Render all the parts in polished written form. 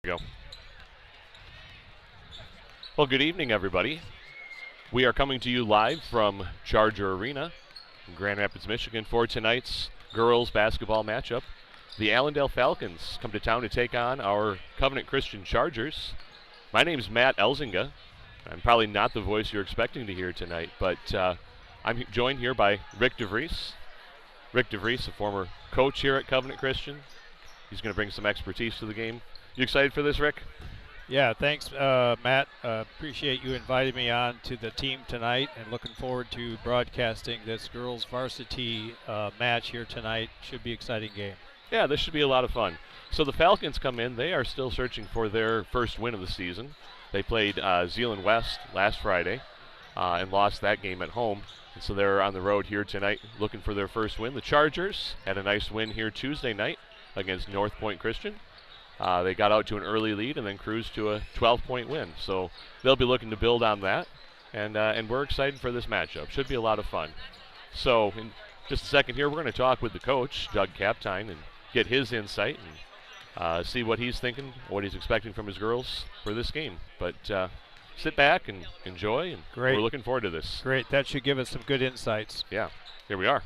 Go. Well, good evening, everybody. We are coming to you live from Charger Arena in Grand Rapids, Michigan for tonight's girls basketball matchup. The Allendale Falcons come to town to take on our Covenant Christian Chargers. My name is Matt Elzinga. I'm probably not the voice you're expecting to hear tonight, but I'm joined here by Rick DeVries. Rick DeVries, a former coach here at Covenant Christian. He's going to bring some expertise to the game. You excited for this, Rick? Yeah, thanks, Matt. Appreciate you inviting me on to the team tonight and looking forward to broadcasting this girls varsity match here tonight. Should be an exciting game. Yeah, this should be a lot of fun. So the Falcons come in. They are still searching for their first win of the season. They played Zeeland West last Friday and lost that game at home. And so they're on the road here tonight looking for their first win. The Chargers had a nice win here Tuesday night against North Point Christian. They got out to an early lead and then cruised to a 12-point win. So they'll be looking to build on that, and we're excited for this matchup. Should be a lot of fun. So in just a second here, we're going to talk with the coach, Doug Kaptein, and get his insight and see what he's thinking, what he's expecting from his girls for this game. But sit back and enjoy, and Great. We're looking forward to this. Great. That should give us some good insights. Yeah, here we are.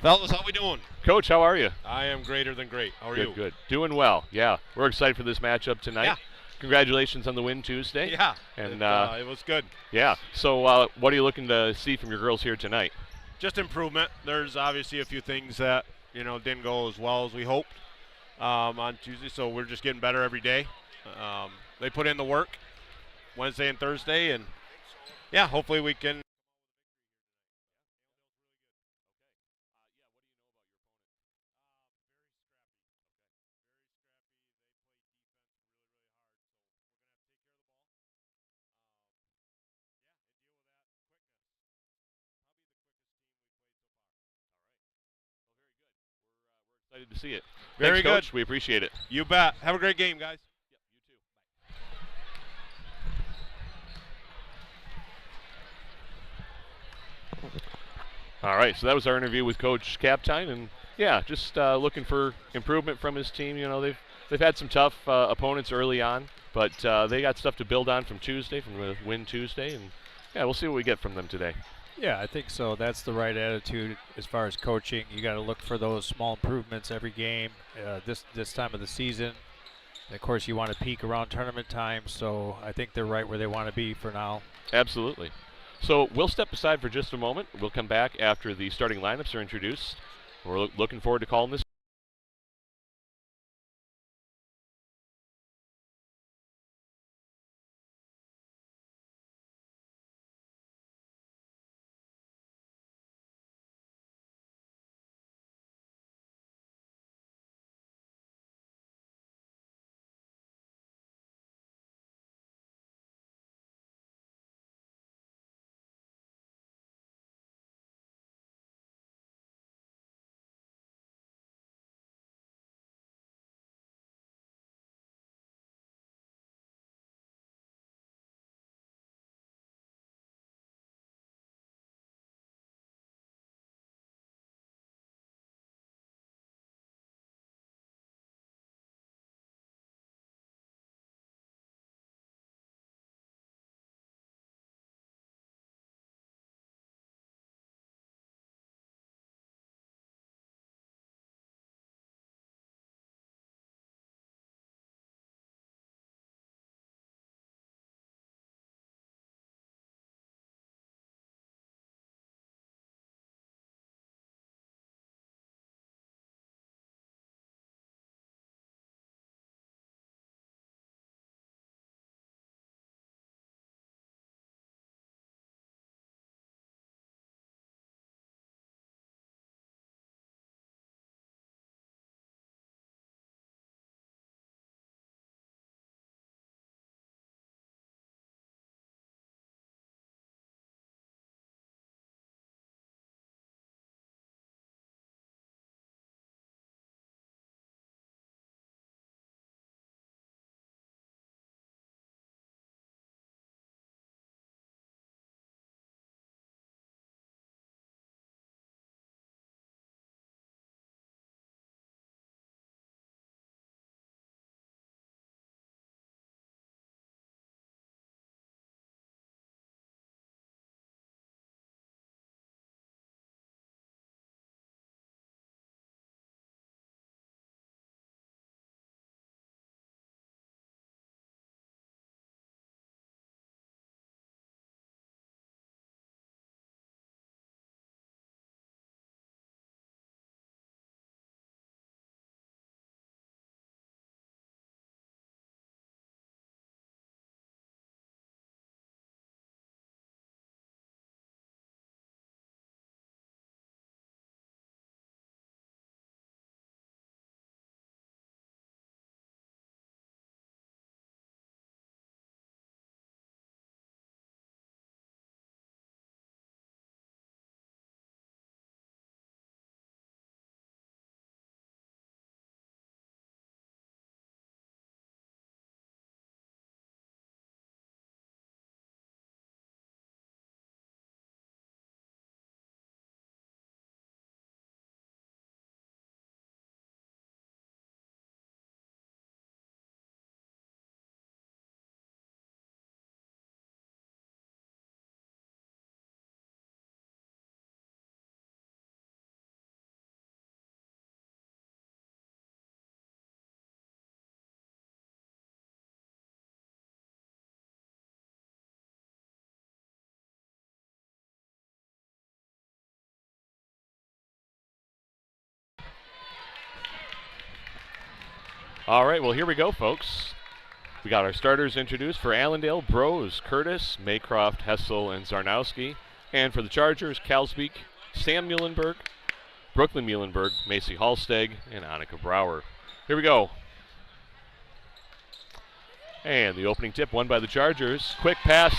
Fellas, how we doing? Coach, how are you? I am greater than great. How are Good, you? good. Doing well. Yeah, we're excited for this matchup tonight. Yeah. Congratulations on the win Tuesday. Yeah, And it was good. yeah. So what are you looking to see from your girls here tonight? Just improvement. There's obviously a few things that didn't go as well as we hoped on Tuesday, so we're just getting better every day. They put in the work Wednesday and Thursday, and yeah, hopefully we can. Excited to see it. Very Thanks, Coach. good. We appreciate it. You bet. Have a great game, guys. All right, so that was our interview with Coach Kaptein, and yeah, just looking for improvement from his team. You know, they've had some tough opponents early on, but they got stuff to build on from Tuesday, from the win Tuesday, and yeah, we'll see what we get from them today. Yeah, I think so. That's the right attitude as far as coaching. You got to look for those small improvements every game. This time of the season, and of course, you want to peak around tournament time. So I think they're right where they want to be for now. Absolutely. So we'll step aside for just a moment. We'll come back after the starting lineups are introduced. We're looking forward to calling this. All right, well, here we go, folks. We got our starters introduced for Allendale: Bros, Curtis, Maycroft, Hessel, and Zarnowski. And for the Chargers, Kalsbeek, Sam Muhlenberg, Brooklyn Muhlenberg, Macy Hallsteg, and Annika Brower. Here we go. And the opening tip won by the Chargers. Quick pass.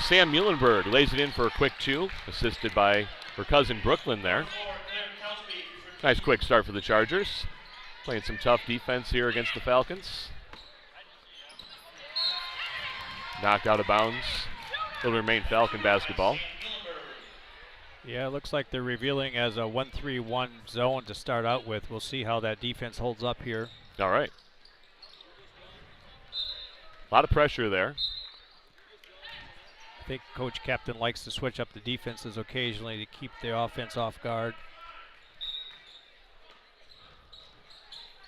Sam Muhlenberg lays it in for a quick 2, assisted by her cousin Brooklyn there. Nice quick start for the Chargers. Playing some tough defense here against the Falcons. Knocked out of bounds. It'll remain Falcon basketball. Yeah, it looks like they're revealing as a 1-3-1 zone to start out with. We'll see how that defense holds up here. All right. A lot of pressure there. I think Coach Captain likes to switch up the defenses occasionally to keep the offense off guard.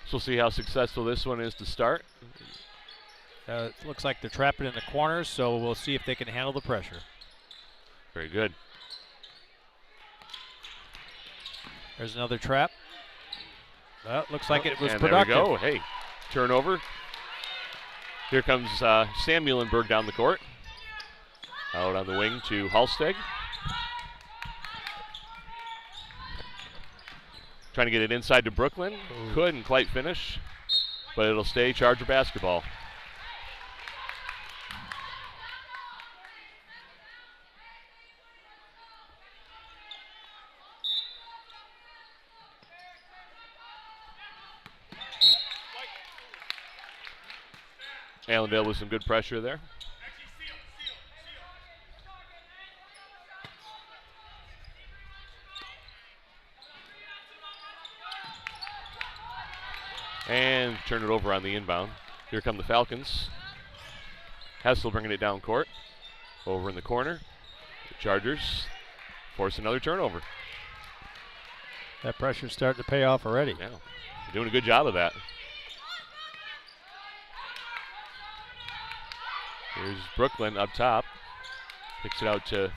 So we'll see how successful this one is to start. It looks like they're trapping in the corners, so we'll see if they can handle the pressure. Very good. There's another trap. Well, looks like it was and productive. There we go. Hey, turnover. Here comes Sam Muhlenberg down the court. Out on the wing to Hallsteg. Trying to get it inside to Brooklyn. Ooh. Couldn't quite finish, but it'll stay Charger basketball. Allendale with some good pressure there. And turn it over on the inbound. Here come the Falcons. Hessel bringing it down court. Over in the corner. The Chargers force another turnover. That pressure's starting to pay off already. Yeah, they're doing a good job of that. Here's Brooklyn up top. Picks it out to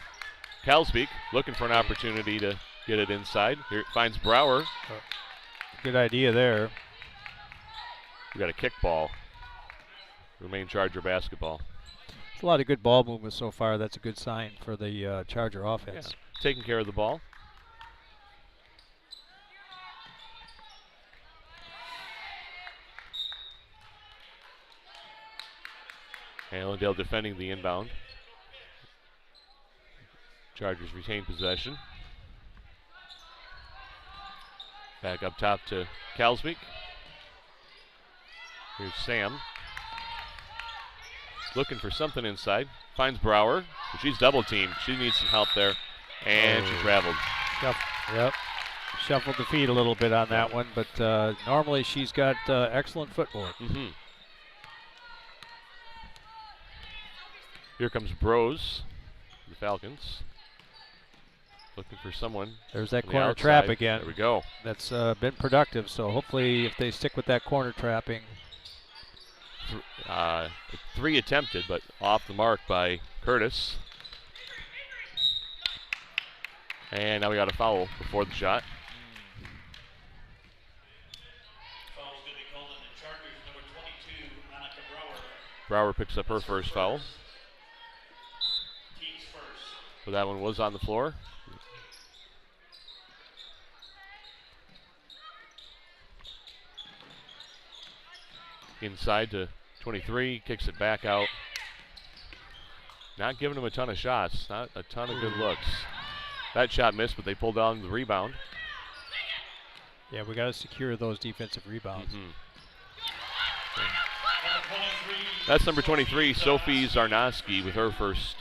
Kalsbeek, looking for an opportunity to get it inside. Here it finds Brower. Good idea there. We got a kick ball. Remain Charger basketball. It's a lot of good ball movement so far. That's a good sign for the Charger offense. Yeah, taking care of the ball. Allendale defending the inbound. Chargers retain possession. Back up top to Kalsbeek. Here's Sam. Looking for something inside. Finds Brower. But she's double teamed. She needs some help there. And she traveled. Yep. Shuffled the feet a little bit on that one, but normally she's got excellent footwork. Mm-hmm. Here comes Bros, the Falcons. Looking for someone. There's that on the corner outside. trap again. There we go. That's been productive, so hopefully if they stick with that corner trapping. 3 attempted, but off the mark by Curtis. And now we got a foul before the shot. Foul's going to be called on the Chargers, number 22, Annika Brower. Brower picks up her first foul. Team's first. So that one was on the floor. Inside to 23, kicks it back out. Not giving him a ton of shots, not a ton of good looks. That shot missed, but they pulled down the rebound. Yeah, we got to secure those defensive rebounds. Mm-hmm. That's number 23, Sophie Zarnowski, with her first.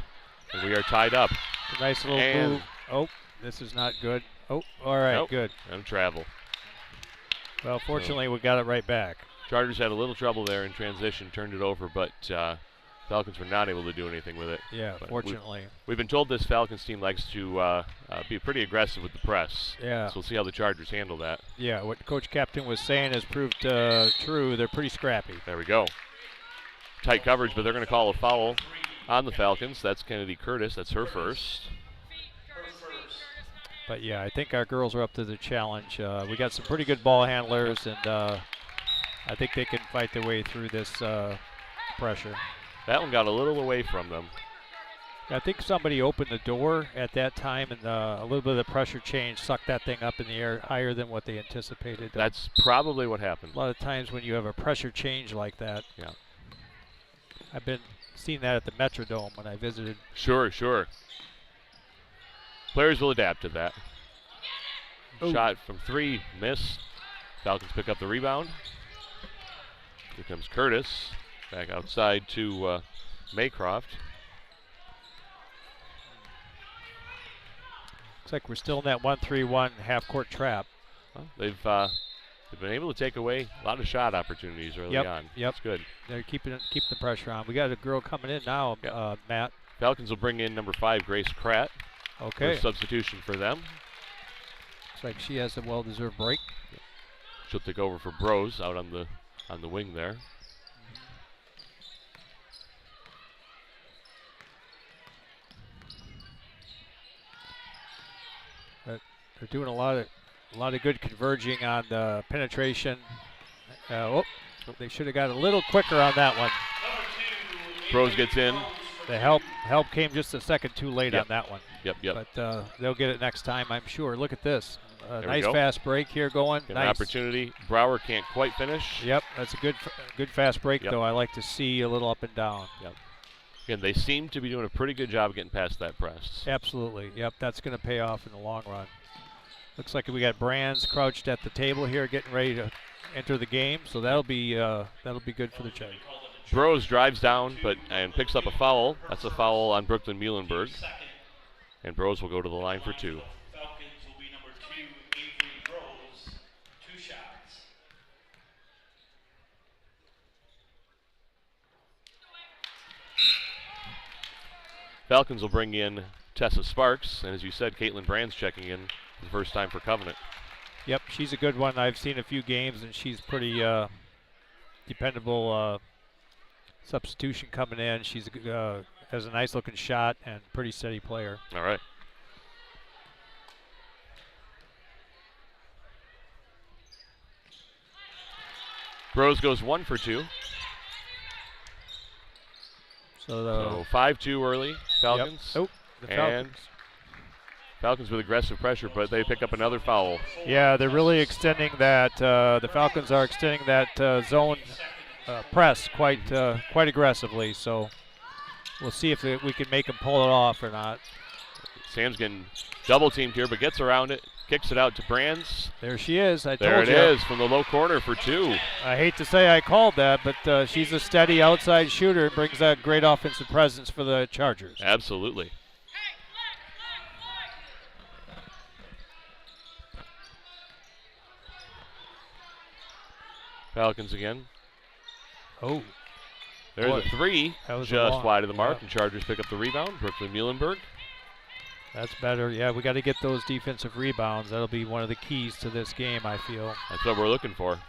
And we are tied up. A nice little And move. Oh, this is not good. Oh, all right, nope. good. And travel. Well, fortunately, we got it right back. Chargers had a little trouble there in transition, turned it over, but Falcons were not able to do anything with it. Yeah, But fortunately. We've been told this Falcons team likes to be pretty aggressive with the press. Yeah. So we'll see how the Chargers handle that. Yeah, what Coach Captain was saying has proved true. They're pretty scrappy. There we go. Tight coverage, but they're going to call a foul on the Falcons. That's Kennedy Curtis. That's her first. But yeah, I think our girls are up to the challenge. We got some pretty good ball handlers, and I think they can fight their way through this pressure. That one got a little away from them. I think somebody opened the door at that time, and a little bit of the pressure change sucked that thing up in the air higher than what they anticipated. That's probably what happened. A lot of times when you have a pressure change like that. Yeah. I've been seeing that at the Metrodome when I visited. Sure. Players will adapt to that. Ooh. Shot from 3, miss. Falcons pick up the rebound. Here comes Curtis. Back outside to Maycroft. Looks like we're still in that 1-3-1 half-court trap. Well, they've been able to take away a lot of shot opportunities early on. Yep. That's good. They're keeping the pressure on. We got a girl coming in now, Matt. Falcons will bring in number 5, Grace Pratt. Okay. For substitution for them. Looks like she has a well-deserved break. She'll take over for Bros out on the wing there. They're doing a lot of good converging on the penetration. They should have got a little quicker on that one. Bros gets in. The help came just a second too late on that one. Yep. But they'll get it next time, I'm sure. Look at this. Nice go. fast break here going. Get nice. an opportunity. Brower can't quite finish. Yep, that's a good fast break, though. I like to see a little up and down. Yep. Again, they seem to be doing a pretty good job getting past that press. Absolutely. Yep, that's going to pay off in the long run. Looks like we got Brands crouched at the table here, getting ready to enter the game. So that'll be good for the Chargers. Bros drives down, and picks up a foul. That's a foul on Brooklyn Muhlenberg. And Bros will go to the line for 2. Falcons will be number 2, Avery Bros, 2 shots. Falcons will bring in Tessa Sparks, and as you said, Caitlin Brands checking in for the first time for Covenant. Yep, she's a good one. I've seen a few games, and she's pretty dependable substitution coming in. She's has a nice looking shot and pretty steady player. All right. Bros goes 1 for 2. So 5-2 early, Falcons. Yep. The Falcons. And Falcons with aggressive pressure, but they pick up another foul. Yeah, they're really extending that. The Falcons are extending that zone press quite aggressively. So we'll see if we can make them pull it off or not. Sam's getting double teamed here, but gets around it, kicks it out to Brands. There she is. I told you. There it is from the low corner for 2. I hate to say I called that, but she's a steady outside shooter and brings a great offensive presence for the Chargers. Absolutely. Falcons again. Oh. There's Boy, a 3 that was just long. wide of the mark, Yeah. and Chargers pick up the rebound. Brooklyn Muhlenberg. That's better. Yeah, we got to get those defensive rebounds. That'll be one of the keys to this game, I feel. That's what we're looking for.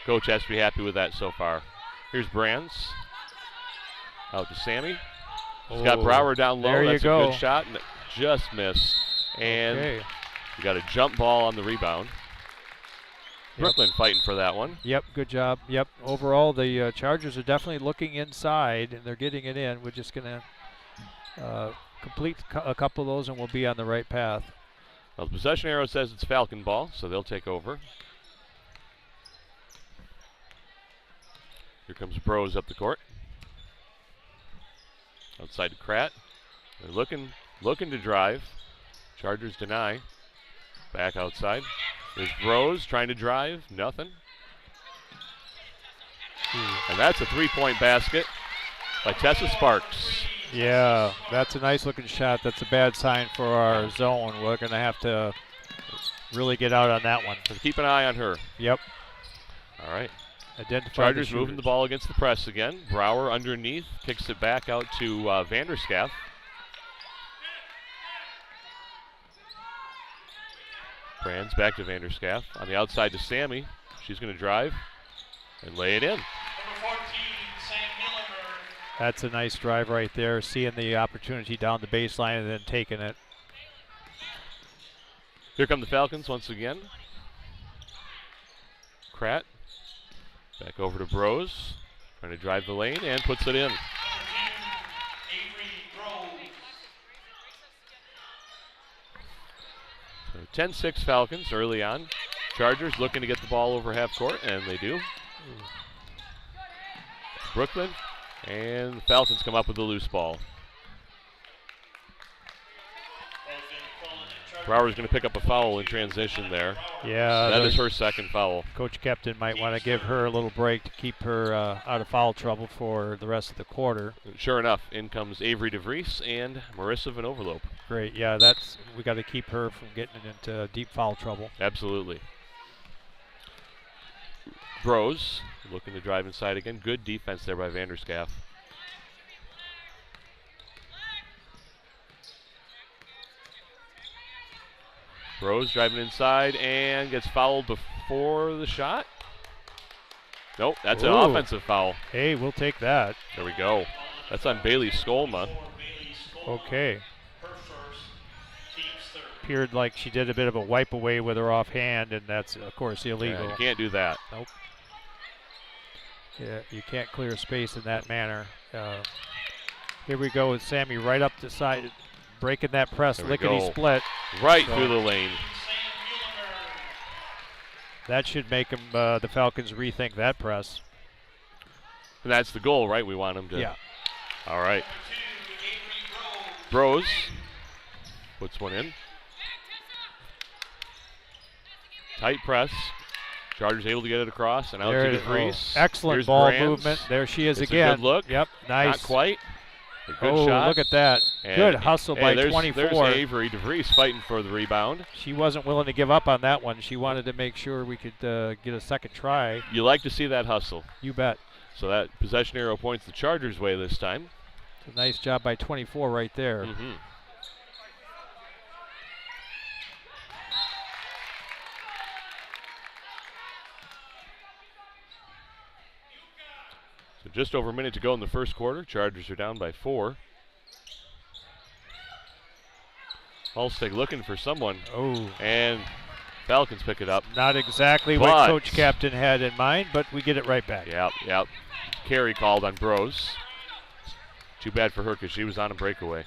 Coach has to be happy with that so far. Here's Brands. Out to Sammy. He's got Brower down low. There That's you go. a good shot, and just missed. And Okay. we got a jump ball on the rebound. Brooklyn fighting for that one. Yep, good job. Yep, overall the Chargers are definitely looking inside, and they're getting it in. We're just going to complete a couple of those, and we'll be on the right path. Well, the possession arrow says it's Falcon ball, so they'll take over. Here comes Bros up the court. Outside to Kratt. They're looking to drive. Chargers deny. Back outside. There's Bros trying to drive. Nothing. And that's a 3-point basket by Tessa Sparks. Yeah, that's a nice looking shot. That's a bad sign for our zone. We're going to have to really get out on that one. So keep an eye on her. Yep. All right. Identify Chargers the moving the shooters. ball against the press again. Brower underneath, kicks it back out to Vanderscaff. Brands back to Vanderscaff. On the outside to Sammy. She's going to drive and lay it in. Number 14, Sam Muhlenberg. That's a nice drive right there, seeing the opportunity down the baseline and then taking it. Here come the Falcons once again. Kratt Back over to Bros. Trying to drive the lane and puts it in. Number 2, Avery Groves. So 10-6 Falcons early on. Chargers looking to get the ball over half court, and they do. Brooklyn, and the Falcons come up with a loose ball. Brower's going to pick up a foul in transition there. Yeah, That is her second foul. Coach Captain might want to give her a little break to keep her out of foul trouble for the rest of the quarter. Sure enough, in comes Avery DeVries and Marissa Van Overloop. Great, yeah, we got to keep her from getting into deep foul trouble. Absolutely. Bros looking to drive inside again. Good defense there by Vanderscaff. Bros driving inside and gets fouled before the shot. Nope, that's an Ooh. offensive foul. Hey, we'll take that. There we go. That's on Bailey Skolma. Okay. Her first, team's third. Appeared like she did a bit of a wipe away with her offhand, and that's, of course, illegal. Yeah, you can't do that. Nope. Yeah, you can't clear space in that manner. Here we go with Sammy right up the side, breaking that press, There we lickety go. split. Right So- through the lane. That should make them, the Falcons rethink that press. And that's the goal, right? We want them to. Yeah. All right. Number 2, Avery Groves. Bros puts one in. Tight press. Chargers able to get it across and out There to it is. DeVries. Excellent Here's ball Brands. movement. There she is It's a again. good look. Yep, nice. Not quite. A good Oh, shot. look at that. And Good hustle hey, by there's 24. There's Avery DeVries fighting for the rebound. She wasn't willing to give up on that one. She wanted to make sure we could get a second try. You like to see that hustle. You bet. So that possession arrow points the Chargers' way this time. It's a nice job by 24 right there. Mm-hmm. So just over a minute to go in the first quarter. Chargers are down by 4. Halstead looking for someone, Oh, and Falcons pick it up. not exactly But- what Coach Captain had in mind, but we get it right back. Yep. Carey called on Bros. Too bad for her because she was on a breakaway.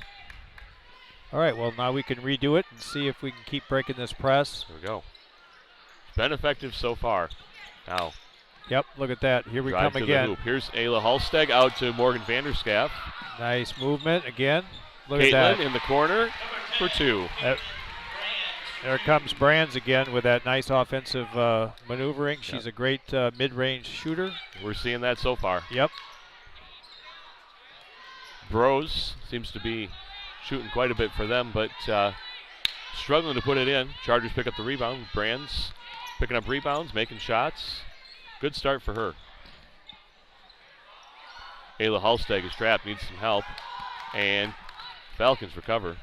All right, well, now we can redo it and see if we can keep breaking this press. There we go. It's been effective so far. Now, Yep, look at that. Here we drive come to the again. hoop. Here's Ayla Halsteg out to Morgan Vanderscaff. Nice movement again. Look Caitlin at that. in the corner for 2. There comes Brands again with that nice offensive maneuvering. She's a great mid-range shooter. We're seeing that so far. Yep. Bros seems to be shooting quite a bit for them, but struggling to put it in. Chargers pick up the rebound. Brands picking up rebounds, making shots. Good start for her. Ayla Halsteg is trapped, needs some help, and Falcons recover.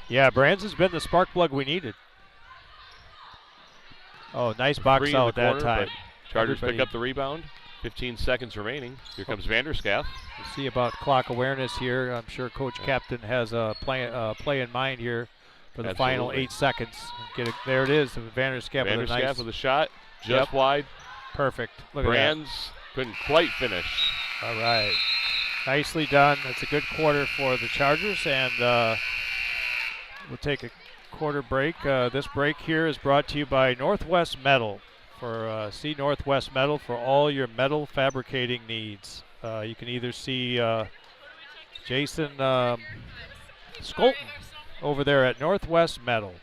Yeah, Brands has been the spark plug we needed. Oh, nice box 3 in the out that corner, time. but Chargers pick Everybody- up the rebound. 15 seconds remaining. Here comes Vanderscaff. We'll see about clock awareness here. I'm sure Coach Captain has a play in mind here for the final Absolutely. 8 seconds. Get it, there it is. Vanderscaff with a Vanderscaff nice, with a shot, just Yep. wide. perfect. Look at Brands couldn't quite finish. that. All right, nicely done. That's a good quarter for the Chargers, and we'll take a quarter break. This break here is brought to you by Northwest Metal. See Northwest Metal for all your metal fabricating needs. You can either see Jason Skolton over there at Northwest Metal.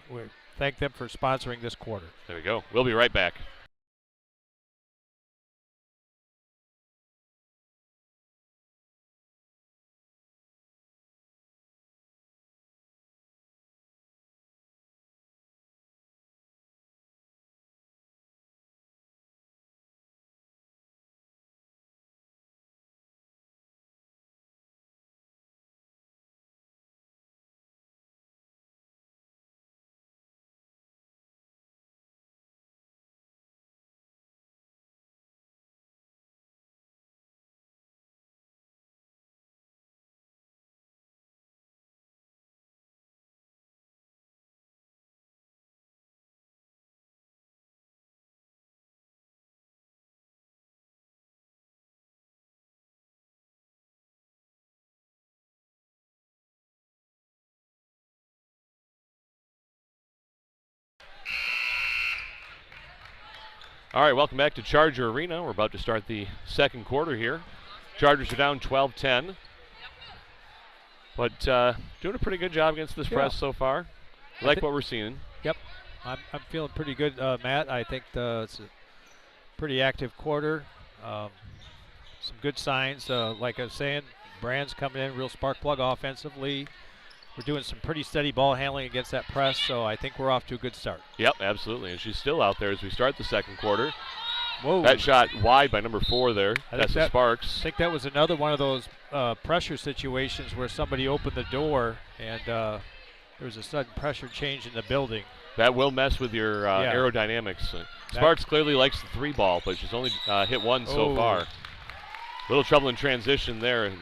We thank them for sponsoring this quarter. There we go. We'll be right back. All right, welcome back to Charger Arena. We're about to start the second quarter here. Chargers are down 12-10. But doing a pretty good job against this press so far. Like what we're seeing. Yep. I'm feeling pretty good, Matt. I think it's a pretty active quarter. Some good signs. Like I was saying, Brand's coming in real spark plug offensively. We're doing some pretty steady ball handling against that press, so I think we're off to a good start. Yep, absolutely. And she's still out there as we start the second quarter. Whoa. That shot wide by number 4 there. That's the Sparks. I think that was another one of those pressure situations where somebody opened the door and there was a sudden pressure change in the building. That will mess with your aerodynamics. Sparks clearly likes the 3 ball, but she's only hit 1 so far. Little trouble in transition there, and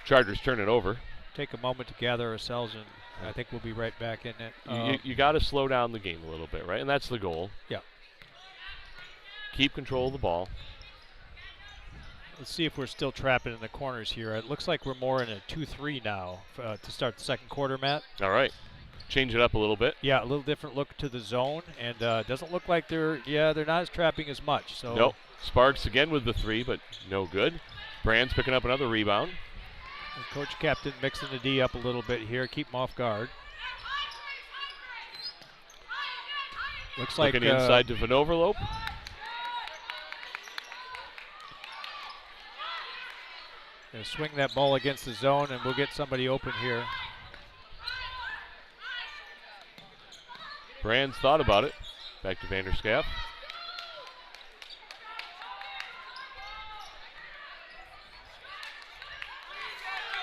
Chargers turn it over. Take a moment to gather ourselves, and I think we'll be right back in it. You got to slow down the game a little bit, right? And that's the goal. Yeah. Keep control of the ball. Let's see if we're still trapping in the corners here. It looks like we're more in a 2-3 now to start the second quarter, Matt. All right. Change it up a little bit. Yeah, a little different look to the zone, and doesn't look like they're not as trapping as much. So nope. Sparks again with the 3, but no good. Brand's picking up another rebound. And Coach Captain mixing the D up a little bit here, keep them off guard. Looks like looking inside to Van Overlope. Gonna swing that ball against the zone, and we'll get somebody open here. Brand's thought about it. Back to Vanderscaff.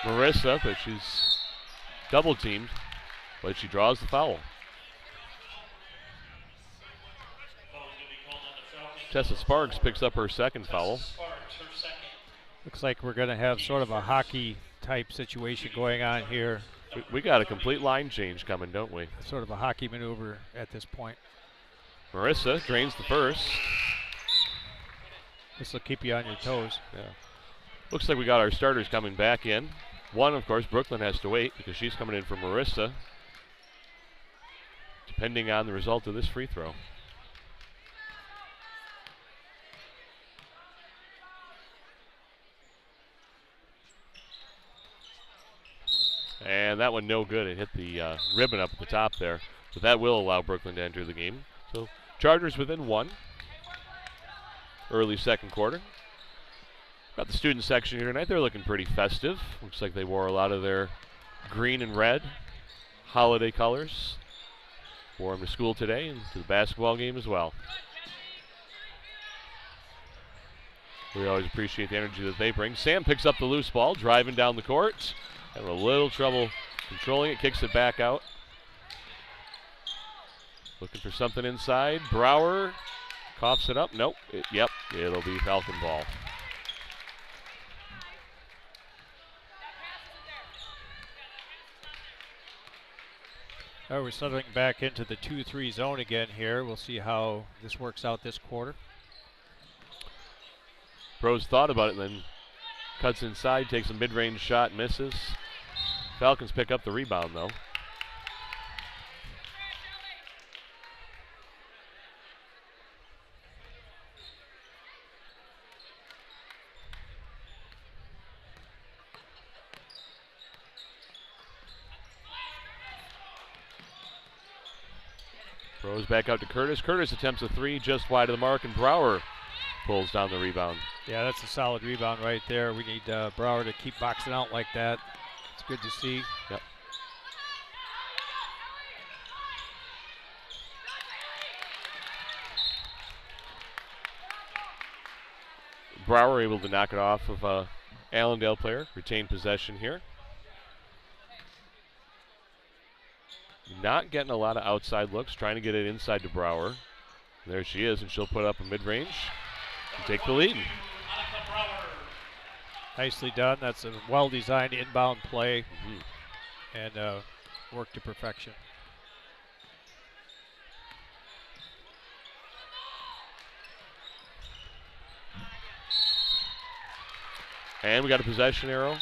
Marissa, but she's double teamed, but she draws the foul. Tessa Sparks picks up her second foul. Looks like we're going to have sort of a hockey type situation going on here. We got a complete line change coming, don't we? Sort of a hockey maneuver at this point. Marissa drains the first. This will keep you on your toes. Yeah. Looks like we got our starters coming back in. One, of course, Brooklyn has to wait because she's coming in for Marissa, depending on the result of this free throw. And that one no good. It hit the ribbon up at the top there. But that will allow Brooklyn to enter the game. So Chargers within 1. Early second quarter. Got the student section here tonight. They're looking pretty festive. Looks like they wore a lot of their green and red holiday colors. Wore them to school today and to the basketball game as well. We always appreciate the energy that they bring. Sam picks up the loose ball, driving down the court. Having a little trouble controlling it, kicks it back out. Looking for something inside. Brower coughs it up. Nope. It'll be Falcon ball. All right, we're settling back into the 2-3 zone again here. We'll see how this works out this quarter. Pros thought about it and then cuts inside, takes a mid-range shot, misses. Falcons pick up the rebound though. Throws back out to Curtis. Curtis attempts a 3 just wide of the mark, and Brower pulls down the rebound. Yeah, that's a solid rebound right there. We need Brower to keep boxing out like that. It's good to see. Yep. Brower able to knock it off of a Allendale player. Retain possession here. Not getting a lot of outside looks, trying to get it inside to Brower. There she is, and she'll put up a mid-range and take the lead. Nicely done. That's a well-designed inbound play and work to perfection. And we got a possession arrow.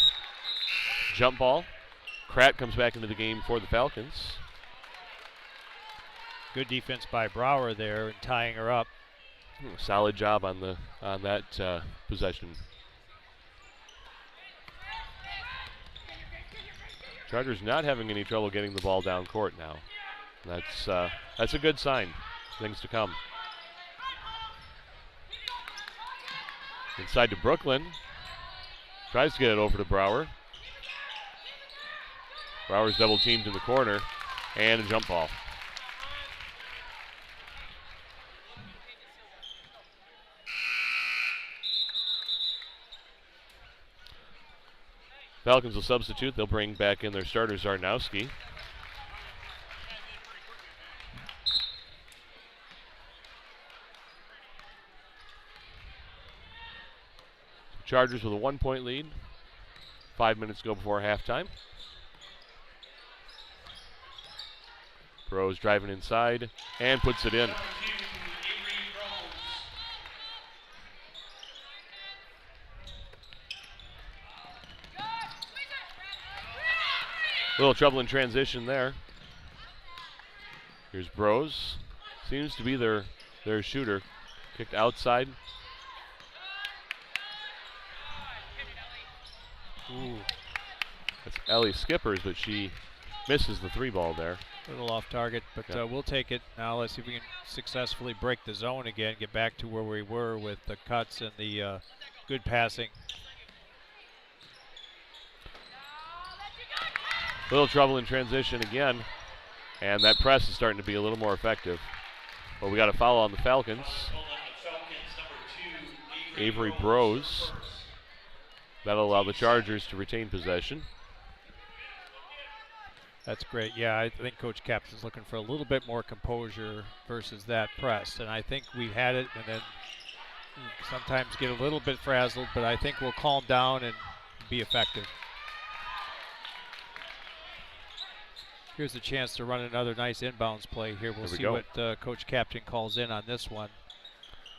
Jump ball. Kratt comes back into the game for the Falcons. Good defense by Brower there and tying her up. Solid job on that possession. Chargers not having any trouble getting the ball down court now. That's a good sign. Things to come. Inside to Brooklyn. Tries to get it over to Brower. Brower's double teamed in the corner, and a jump ball. Falcons will substitute. They'll bring back in their starter, Zarnowski. Chargers with a 1-point lead. 5 minutes to go before halftime. Rose driving inside and puts it in. Little trouble in transition there. Here's Bros. Seems to be their shooter. Kicked outside. Ooh. That's Ellie Skippers, but she misses the 3 ball there. A little off target, but Yep. we'll take it. Now let's see if we can successfully break the zone again, get back to where we were with the cuts and the good passing. Little trouble in transition again, and that press is starting to be a little more effective. But we got a foul on the Falcons. Avery Bros. That'll allow the Chargers to retain possession. That's great. Yeah, I think Coach Captain's looking for a little bit more composure versus that press, and I think we had it, and then sometimes get a little bit frazzled, but I think we'll calm down and be effective. Here's a chance to run another nice inbounds play here. We'll see what Coach Captain calls in on this one.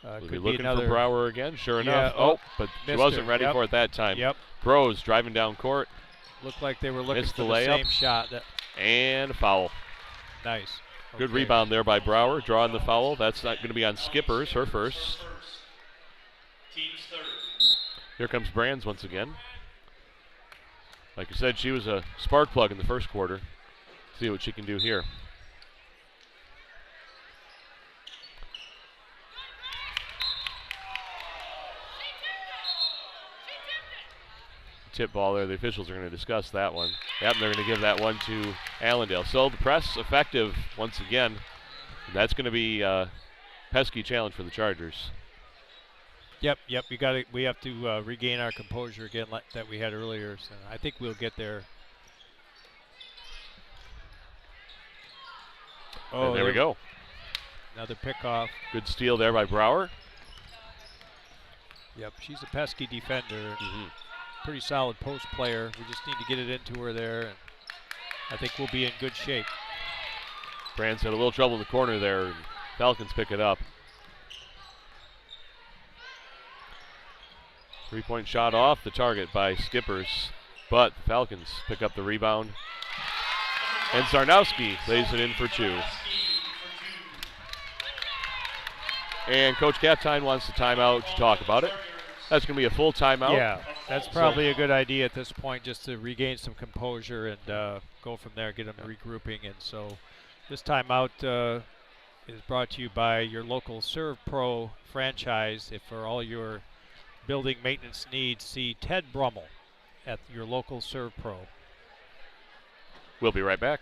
We'll be looking for Brower again, sure enough. Yeah, But she wasn't ready for it that time. Yep. Bros driving down court. Looked like they were looking Missed for the the layup. same shot. And a foul. Nice. Good Okay. rebound there by Brower, drawing the foul. That's not going to be on Skippers, her first. Here comes Brands once again. Like I said, she was a spark plug in the first quarter. See what she can do here. Tip ball there. The officials are going to discuss that one. Yep, they're going to give that one to Allendale. So the press effective once again. And that's going to be a pesky challenge for the Chargers. Yep. We have to regain our composure again, like that we had earlier. So I think we'll get there. Oh, and there we go. Another pickoff. Good steal there by Brower. Yep, she's a pesky defender. Pretty solid post player. We just need to get it into her there, and I think we'll be in good shape. Brands had a little trouble in the corner there, and Falcons pick it up. 3-point shot off the target by Skippers, but the Falcons pick up the rebound. And Zarnowski lays it in for 2. And Coach Captine wants the timeout to talk about it. That's going to be a full timeout. Yeah, that's probably a good idea at this point, just to regain some composure and go from there, get them regrouping. And so this timeout is brought to you by your local Serve Pro franchise. If for all your building maintenance needs, see Ted Brummel at your local Serve Pro. We'll be right back.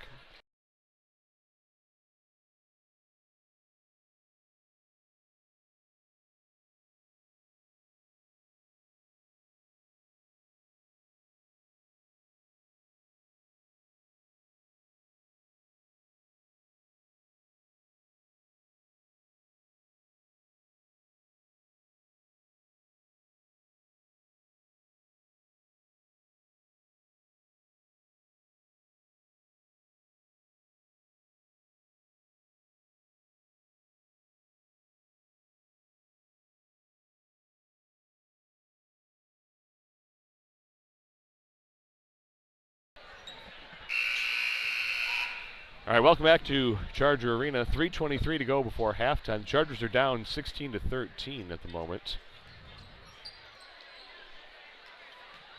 All right, welcome back to Charger Arena. 3:23 to go before halftime. Chargers are down 16-13 at the moment.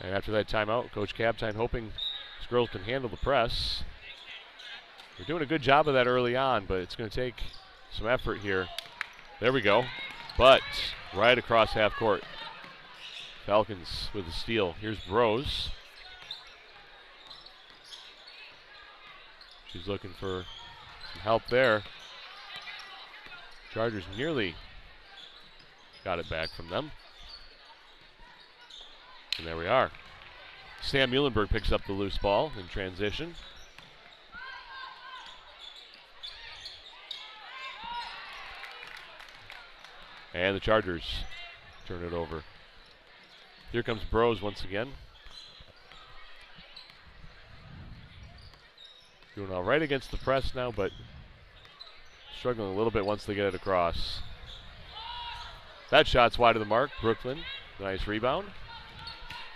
And after that timeout, Coach Captine hoping his girls can handle the press. They're doing a good job of that early on, but it's going to take some effort here. There we go. But right across half court. Falcons with the steal. Here's Bros. She's looking for some help there. Chargers nearly got it back from them. And there we are. Sam Muhlenberg picks up the loose ball in transition. And the Chargers turn it over. Here comes Bros once again. Doing all right against the press now, but struggling a little bit once they get it across. That shot's wide of the mark. Brooklyn, nice rebound.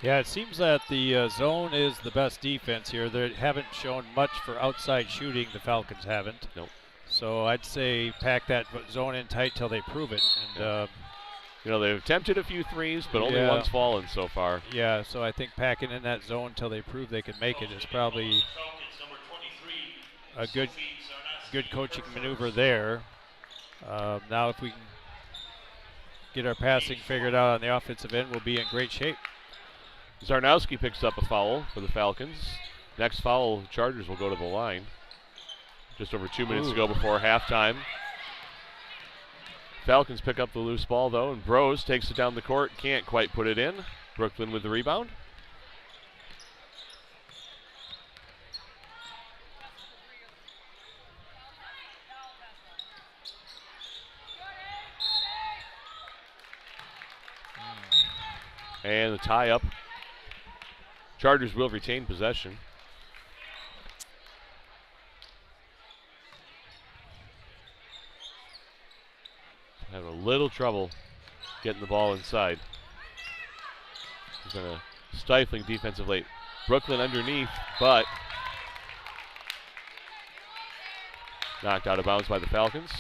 Yeah, it seems that the zone is the best defense here. They haven't shown much for outside shooting. The Falcons haven't. Nope. So I'd say pack that zone in tight till they prove it. And you know, they've attempted a few threes, but only Yeah. one's fallen so far. yeah, so I think packing in that zone till they prove they can make it is probably a good coaching maneuver there. Now if we can get our passing figured out on the offensive end, we'll be in great shape. Zarnowski picks up a foul for the Falcons. Next foul, Chargers will go to the line. Just over 2 minutes to go before halftime. Falcons pick up the loose ball though, and Bros takes it down the court, can't quite put it in. Brooklyn with the rebound. And the tie up. Chargers will retain possession. Having a little trouble getting the ball inside. It's been a stifling defensive late. Brooklyn underneath, but knocked out of bounds by the Falcons.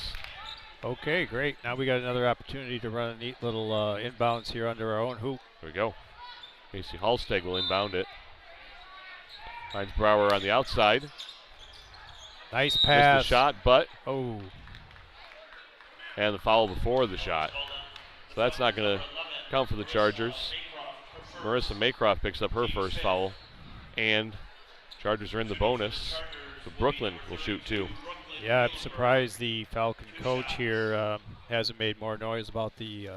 Okay, great. Now we got another opportunity to run a neat little inbounds here under our own hoop. There we go. Casey Halsteg will inbound it. Finds Brower on the outside. Nice Missed pass. the shot, but Oh, and the foul before the shot. So that's not going to count for the Chargers. Marissa Maycroft picks up her first foul, and Chargers are in the bonus. So Brooklyn will shoot two. yeah, I'm surprised the Falcon coach here hasn't made more noise about the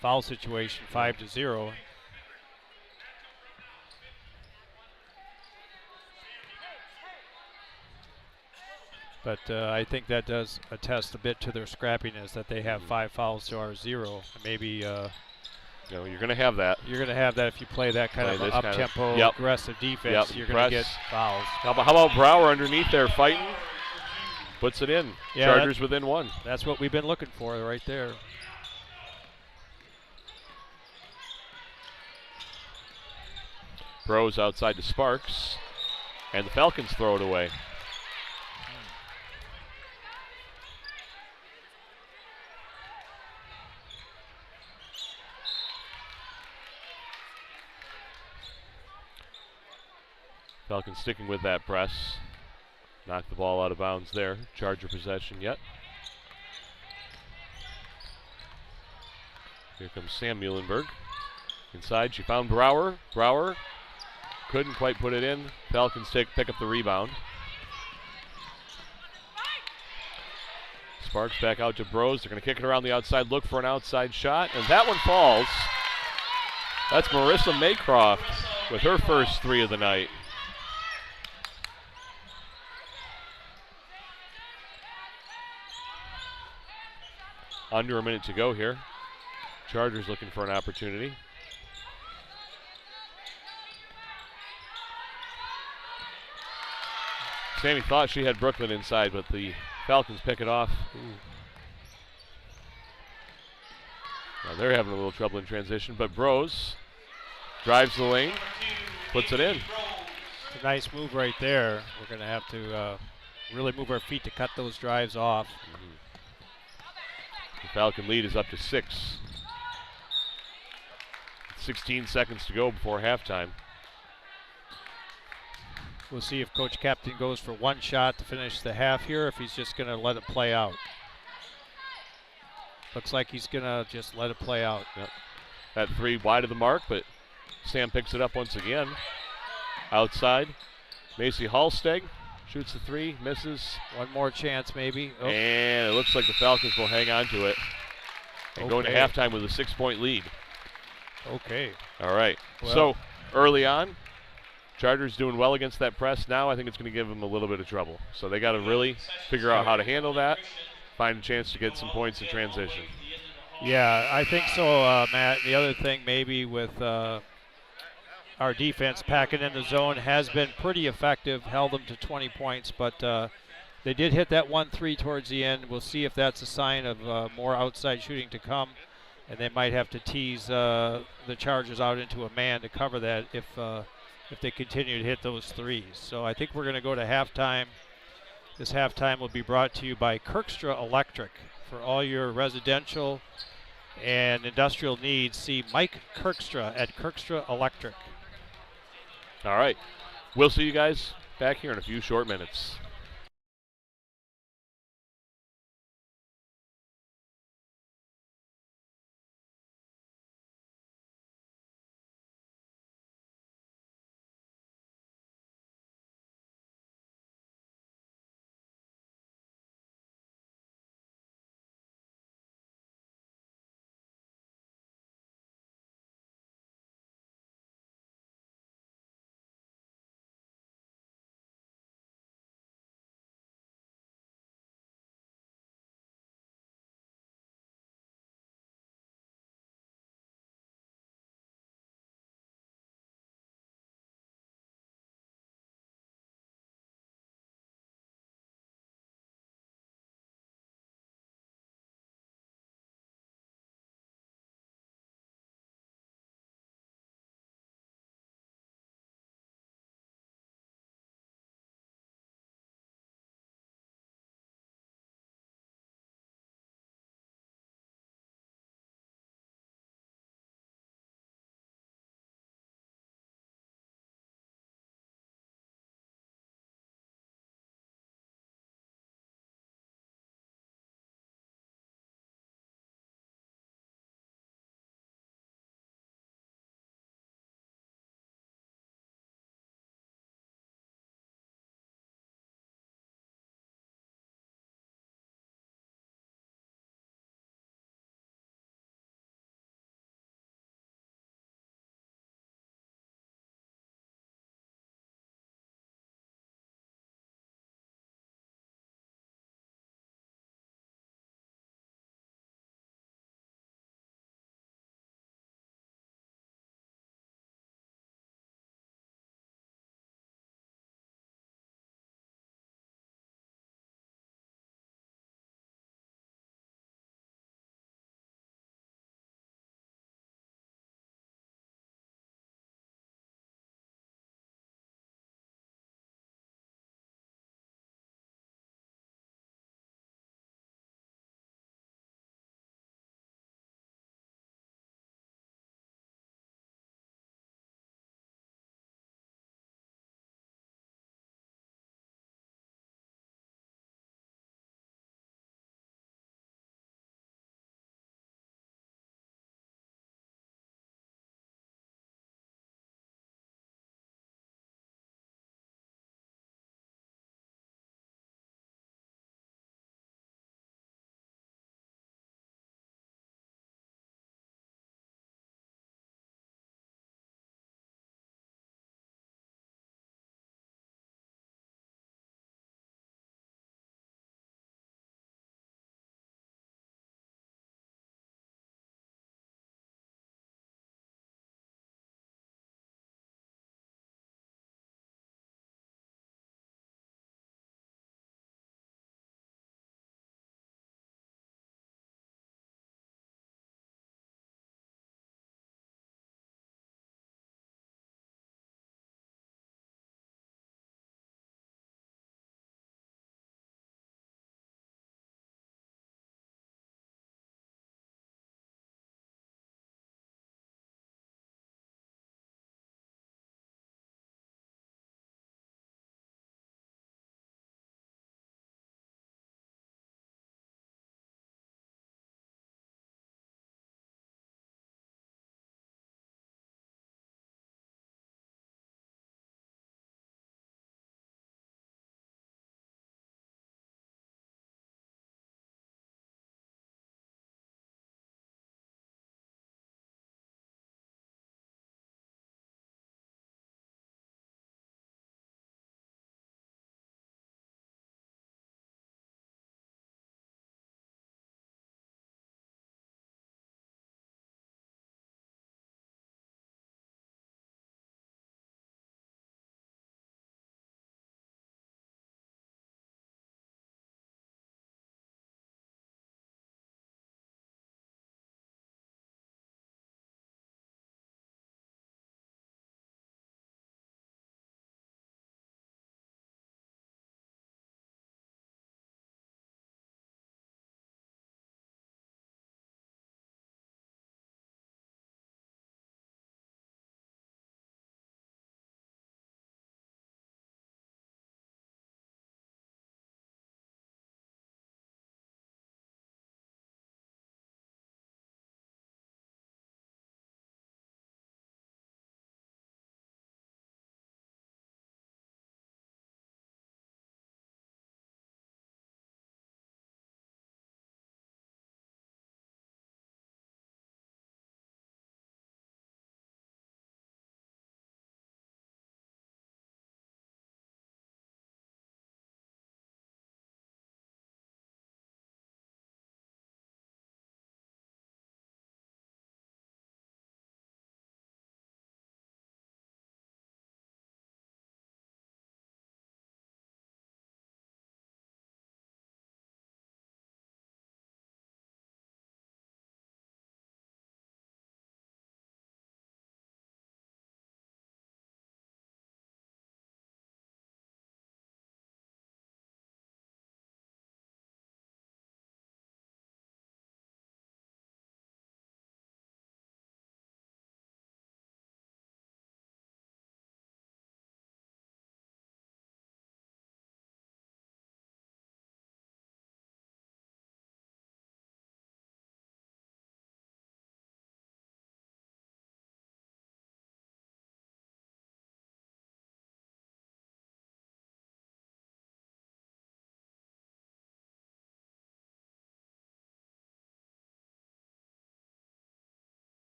foul situation, 5-0. But I think that does attest a bit to their scrappiness that they have 5 fouls to our 0. Maybe You know, you're going to have that. you're going to have that if you play that kind Play of this kind of- up-tempo, Yep. aggressive defense. Yep, You're going to get press. fouls. How about Brower underneath there fighting? Puts it in. Yeah, Chargers within one. That's what we've been looking for right there. Bros outside to Sparks. And the Falcons throw it away. Falcons sticking with that press. Knocked the ball out of bounds there. Charger possession yet. Here comes Sam Muhlenberg. Inside, she found Brower. Brower couldn't quite put it in. Falcons pick up the rebound. Sparks back out to Bros. They're going to kick it around the outside, look for an outside shot, and that one falls. That's Marissa Maycroft with her first 3 of the night. Under a minute to go here. Chargers looking for an opportunity. Sammy thought she had Brooklyn inside, but the Falcons pick it off. Now they're having a little trouble in transition, but Bros drives the lane, puts it in. It's a nice move right there. We're going to have to really move our feet to cut those drives off. The Falcon lead is up to 6. 16 seconds to go before halftime. We'll see if Coach Captain goes for one shot to finish the half here, if he's just going to let it play out. Looks like he's going to just let it play out. Yep. That 3 wide of the mark, but Sam picks it up once again. Outside, Macy Hallsteg shoots the 3, misses. One more chance maybe. Oh. And it looks like the Falcons will hang on to it and go into halftime with a 6-point lead. Okay. All right. Well, so early on, Chargers doing well against that press. Now I think it's going to give them a little bit of trouble. So they got to really figure out how to handle that, find a chance to get some points in transition. Yeah, I think so, Matt. The other thing maybe with our defense packing in the zone has been pretty effective, held them to 20 points, but they did hit that 1-3 towards the end. We'll see if that's a sign of more outside shooting to come, and they might have to tease the Chargers out into a man to cover that if they continue to hit those threes. So I think we're going to go to halftime. This halftime will be brought to you by Kirkstra Electric. For all your residential and industrial needs, see Mike Kirkstra at Kirkstra Electric. All right. We'll see you guys back here in a few short minutes.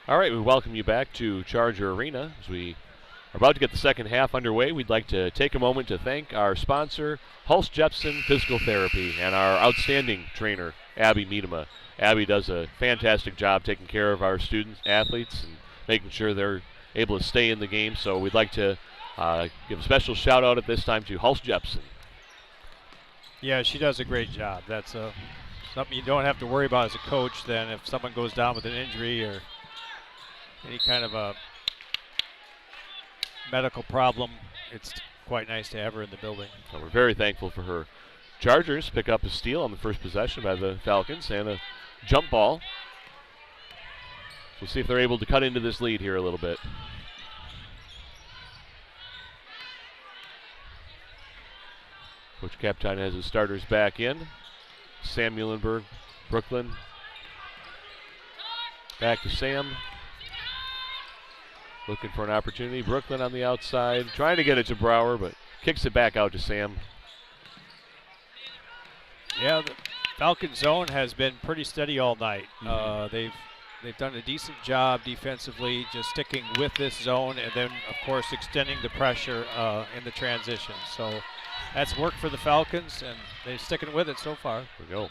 All right, we welcome you back to Charger Arena. As we are about to get the second half underway, we'd like to take a moment to thank our sponsor, Hulse Jepson Physical Therapy, and our outstanding trainer, Abby Miedema. Abby does a fantastic job taking care of our students, athletes, and making sure they're able to stay in the game. So we'd like to give a special shout out at this time to Hulse Jepson. Yeah, she does a great job. That's something you don't have to worry about as a coach then if someone goes down with an injury or any kind of a medical problem. It's quite nice to have her in the building. So we're very thankful for her. Chargers pick up a steal on the first possession by the Falcons and a jump ball. We'll see if they're able to cut into this lead here a little bit. Coach Captain has his starters back in. Sam Muhlenberg, Brooklyn. Back to Sam. Looking for an opportunity. Brooklyn on the outside. Trying to get it to Brower, but kicks it back out to Sam. Yeah, the Falcon zone has been pretty steady all night. They've done a decent job defensively, just sticking with this zone, and then of course extending the pressure in the transition. So that's worked for the Falcons, and they're sticking with it so far. There we go.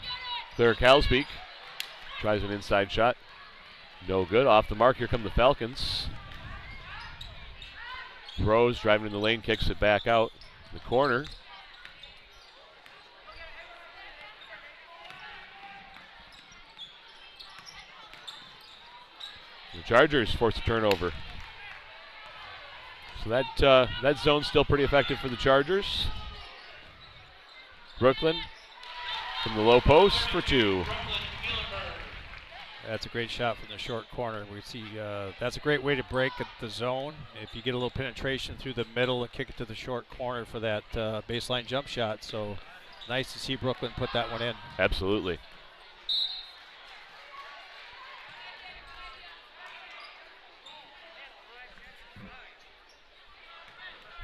Claire Calsbeek tries an inside shot. No good. Off the mark. Here come the Falcons. Rose driving in the lane, kicks it back out. The corner. The Chargers force a turnover. So that zone's still pretty effective for the Chargers. Brooklyn from the low post for two. That's a great shot from the short corner. We see that's a great way to break the zone. If you get a little penetration through the middle and kick it to the short corner for that baseline jump shot. So nice to see Brooklyn put that one in. Absolutely.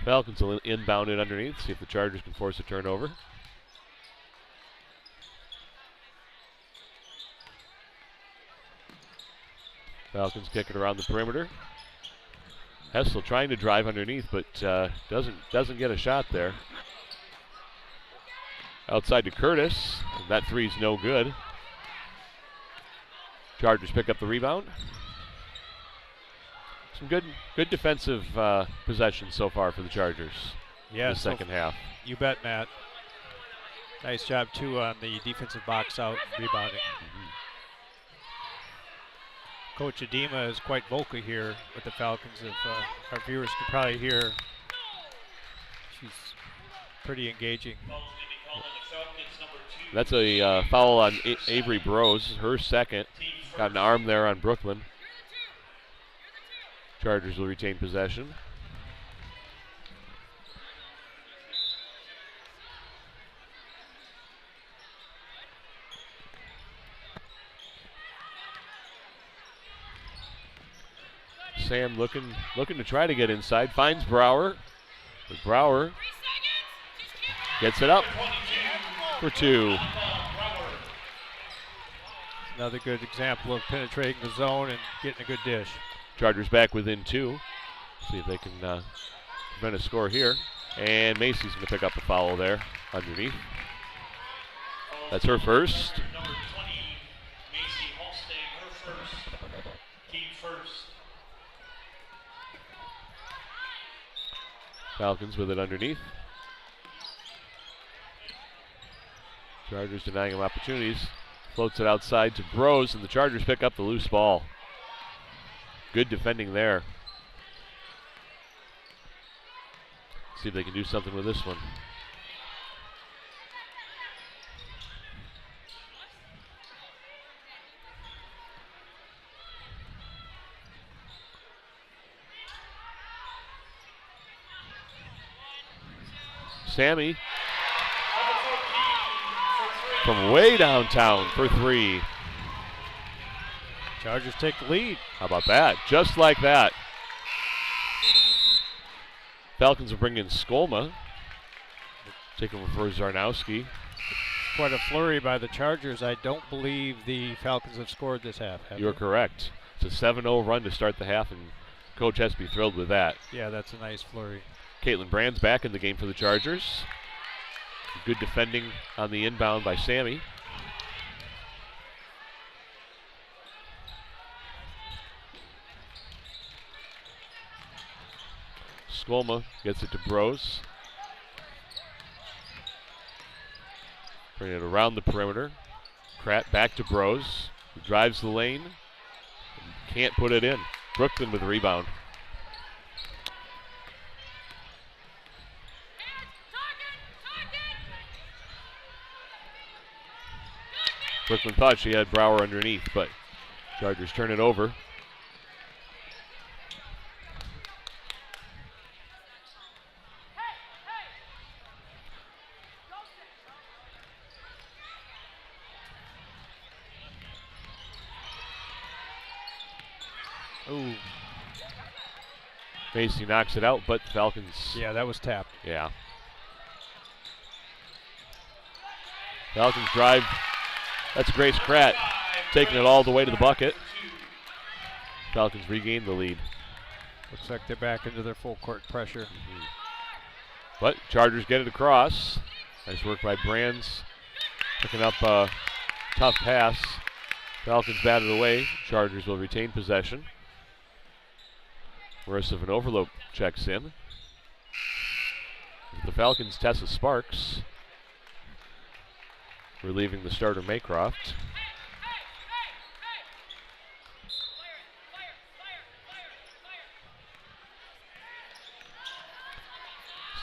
Falcons will inbound it underneath, see if the Chargers can force a turnover. Falcons kick it around the perimeter. Hessel trying to drive underneath, but doesn't get a shot there. Outside to Curtis, and that three's no good. Chargers pick up the rebound. Some good defensive possession so far for the Chargers. Yeah, in the second half. You bet, Matt. Nice job too on the defensive box out rebounding. Coach Adema is quite vocal here with the Falcons. If our viewers can probably hear, she's pretty engaging. That's a foul on Avery Brose, her second. Got an arm there on Brooklyn. Chargers will retain possession. Sam looking to try to get inside. Finds Brower. But Brower gets it up for two. Another good example of penetrating the zone and getting a good dish. Chargers back within two. See if they can prevent a score here. And Macy's going to pick up a foul there underneath. That's her first. Number 20, Macy Holstein, her first, team first. Falcons with it underneath. Chargers denying him opportunities. Floats it outside to Brose, and the Chargers pick up the loose ball. Good defending there. See if they can do something with this one. Sammy from way downtown for three. Chargers take the lead. How about that? Just like that. Falcons will bring in Skolma. Taking over for Zarnowski. Quite a flurry by the Chargers. I don't believe the Falcons have scored this half. You're correct. It's a 7-0 run to start the half, and Coach has to be thrilled with that. Yeah, that's a nice flurry. Caitlin Brand's back in the game for the Chargers. Good defending on the inbound by Sammy. Skolma gets it to Bros. Bring it around the perimeter. Pratt back to Bros, who drives the lane. Can't put it in. Brooklyn with the rebound. Brooklyn thought she had Brower underneath, but Chargers turn it over. Ooh. Macy knocks it out, but Falcons. Yeah, that was tapped. Yeah. Falcons drive. That's Grace Pratt taking it all the way to the bucket. Falcons regain the lead. Looks like they're back into their full court pressure. But Chargers get it across. Nice work by Brands. Picking up a tough pass. Falcons batted away. Chargers will retain possession. Marissa Van Overloop checks in. The Falcons, Tessa Sparks, relieving the starter Maycroft.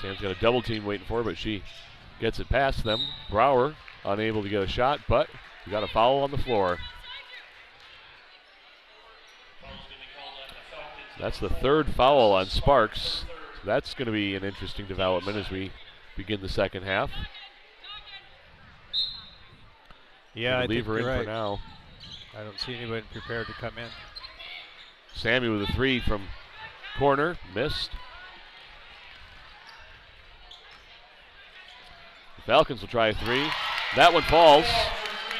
Sam's got a double team waiting for her, but she gets it past them. Brower unable to get a shot, but we got a foul on the floor. That's the third foul on Sparks. So that's going to be an interesting development as we begin the second half. Yeah, I leave think her in you're for right. now. I don't see anybody prepared to come in. Sammy with a three from corner, missed. The Falcons will try a three. That one falls.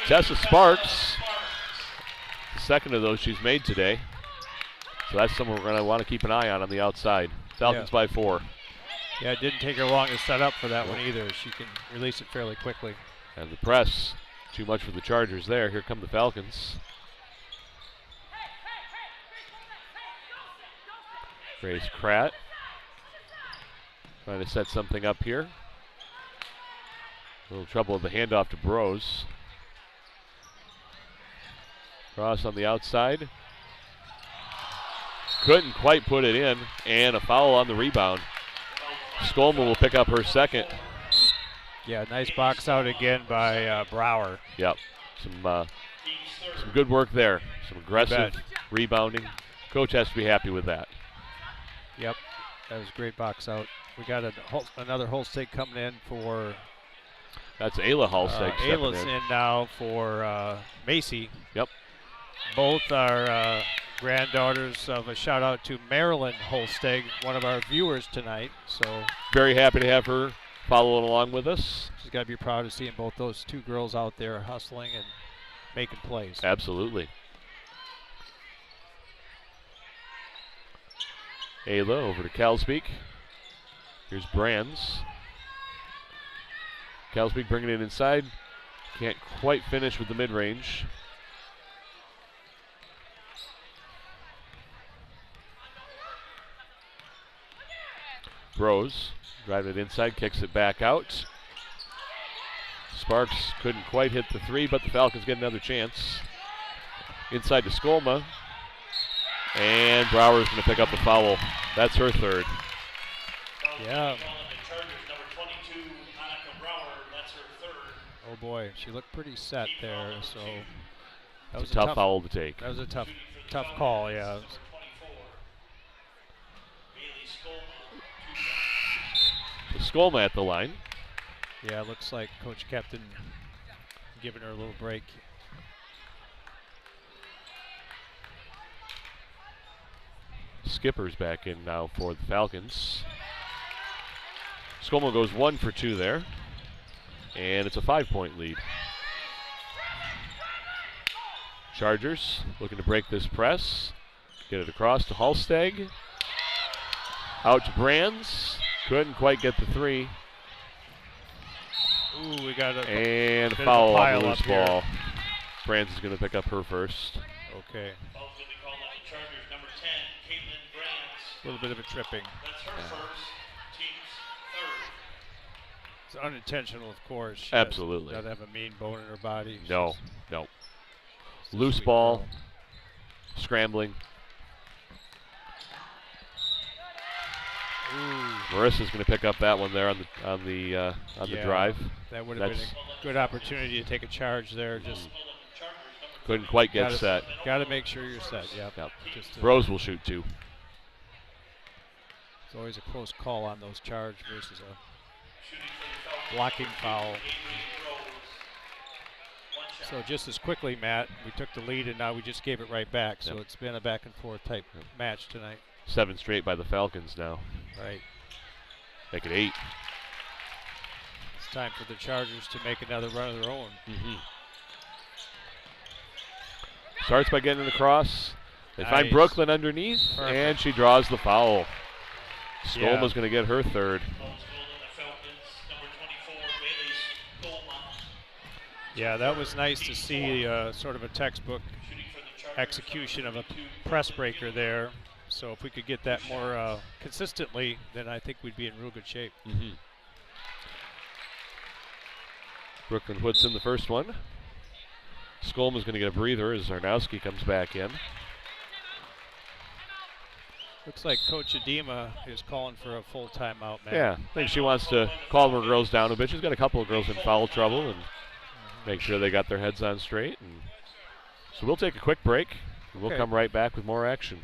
Tessa Sparks, the second of those she's made today. So that's someone we're going to want to keep an eye on the outside. Falcons by 4. Yeah, it didn't take her long to set up for that one either. She can release it fairly quickly. And the press, too much for the Chargers there. Here come the Falcons. Grace Pratt trying to set something up here. A little trouble with the handoff to Bros. Cross on the outside. Couldn't quite put it in, and a foul on the rebound. Skolma will pick up her second. Yeah, nice box out again by Brower. Yep, some good work there. Some aggressive rebounding. Coach has to be happy with that. Yep, that was a great box out. We got another Holsteig coming in for. That's Ayla Holsteig. Ayla's in now for Macy. Yep. Both are granddaughters of a shout out to Marilyn Holsteig, one of our viewers tonight. So very happy to have her following along with us. She's got to be proud of seeing both those two girls out there hustling and making plays. Absolutely. Ayla over to Calsbeek. Here's Brands. Calsbeek bringing it inside. Can't quite finish with the mid-range. Bros driving it inside, kicks it back out. Sparks couldn't quite hit the three, but the Falcons get another chance. Inside to Skolma. And Brower's going to pick up the foul. That's her third. Yeah. Oh boy, she looked pretty set there. So that was a tough foul to take. That was a tough call. Yeah. Skolma at the line. Yeah, it looks like Coach Captain giving her a little break. Skipper's back in now for the Falcons. Skolma goes 1 for 2 there. And it's a 5-point lead. Chargers looking to break this press. Get it across to Halsteg. Out to Brands. Couldn't quite get the 3. Ooh, we got a And a bit of a foul on pile the up loose here. ball. Brands is going to pick up her first. Okay. Foul's going to be called on the Chargers. Number 10, Caitlin Brands. A little bit of a tripping. That's her first, team's third. It's unintentional, of course. She Absolutely. doesn't have a mean bone in her body. No, no. She's a Loose sweet ball, girl. scrambling. Ooh, Marissa's going to pick up that one there on the Yeah. drive. that would have been That's- a good opportunity to take a charge there. Just Pull on the Chargers. Number Couldn't quite get gotta, set. Gotta make sure you're set. Yep. Yep. Just Rose will shoot 2. it's always a close call on those charge versus a shooting for the Falcons. blocking foul. Avery Rose. One shot. So just as quickly, Matt, we took the lead and now we just gave it right back. So Yep. it's been a back and forth type match tonight. 7 straight by the Falcons now. Right. Make it 8. It's time for the Chargers to make another run of their own. Starts by getting it across. They find Nice. Brooklyn underneath, Perfect. and she draws the foul. Yeah. Stolma's going to get her third. Foul's called on the Falcons. Number 24, Bailey Stolma. Yeah, that was nice to see sort of a textbook Shooting for the Chargers. execution of a press breaker there. So if we could get that more consistently, then I think we'd be in real good shape. Brooklyn puts in the first one. Skolma's going to get a breather as Zarnowski comes back in. Looks like Coach Adema is calling for a full timeout, Matt. Yeah, I think she wants to calm her girls down a bit. She's got a couple of girls in foul trouble and make sure they got their heads on straight. And so we'll take a quick break. And we'll Okay. come right back with more action.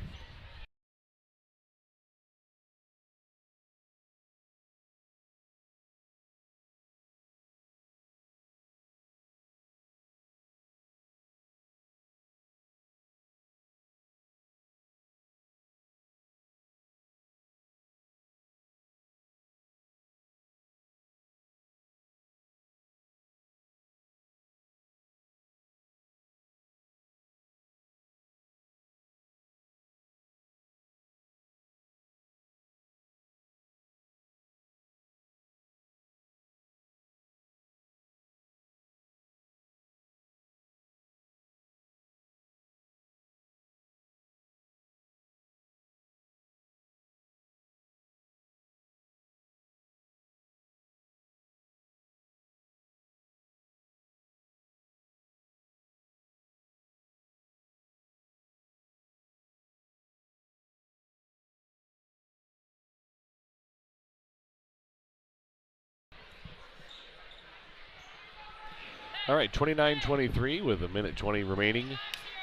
All right, 29-23 with a minute 20 remaining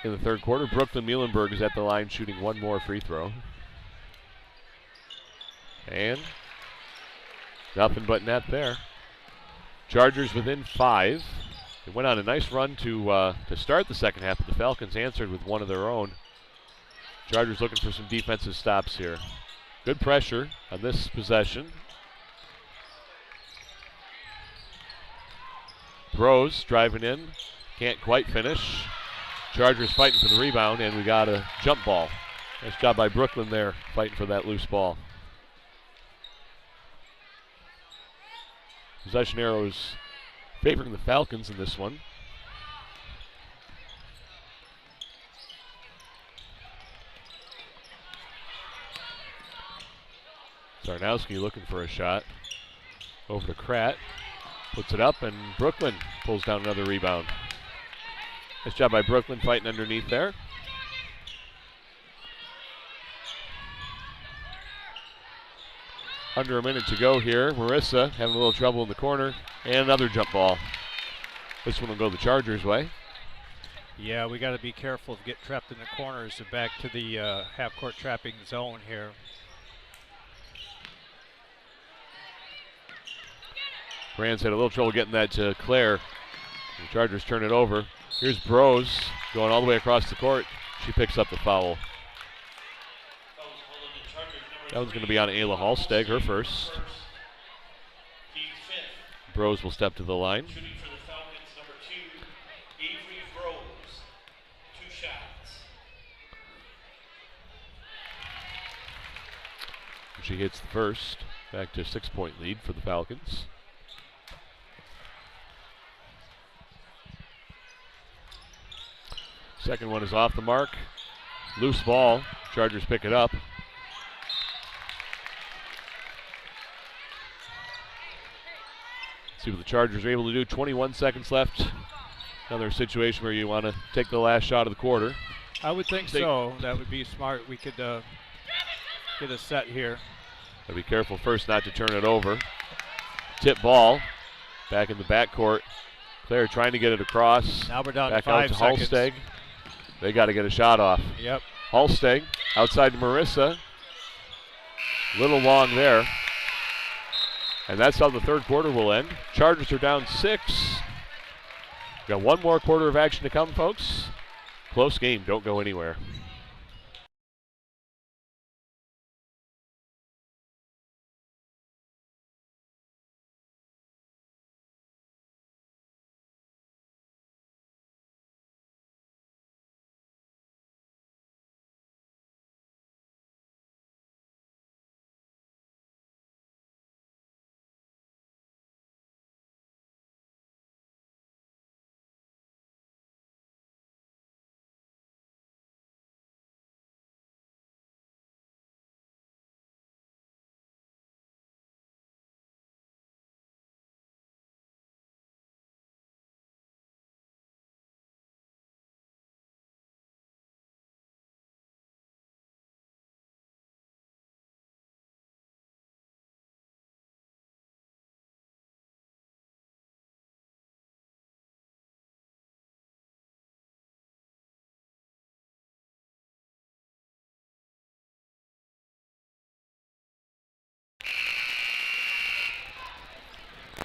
in the third quarter. Brooklyn Muhlenberg is at the line shooting one more free throw. And nothing but net there. Chargers within 5. They went on a nice run to start the second half, but the Falcons answered with one of their own. Chargers looking for some defensive stops here. Good pressure on this possession. Rose driving in, can't quite finish. Chargers fighting for the rebound, and we got a jump ball. Nice job by Brooklyn there, fighting for that loose ball. Possession arrows favoring the Falcons in this one. Zarnowski looking for a shot. Over to Kratt. Puts it up, and Brooklyn pulls down another rebound. Nice job by Brooklyn fighting underneath there. Under a minute to go here. Marissa having a little trouble in the corner, and another jump ball. This one will go the Chargers' way. Yeah, we got to be careful to get trapped in the corners. So back to the half-court trapping zone here. Brands had a little trouble getting that to Claire. The Chargers turn it over. Here's Brose going all the way across the court. She picks up the foul. That one's going to be on Ayla Halsteg, her first. Brose will step to the line. Shooting for the Falcons, number 2, Avery Rose. 2 She hits the first. Back to a 6-point lead for the Falcons. Second one is off the mark. Loose ball. Chargers pick it up. See what the Chargers are able to do. 21 seconds left. Another situation where you want to take the last shot of the quarter. I would think so. That would be smart. We could get a set here. Gotta be careful first not to turn it over. Tip ball. Back in the backcourt. Claire trying to get it across. Now we're down back to 5 out to seconds. Halsteg. They got to get a shot off. Yep. Halsteg outside to Marissa. Little long there. And that's how the third quarter will end. Chargers are down 6. Got one more quarter of action to come, folks. Close game. Don't go anywhere.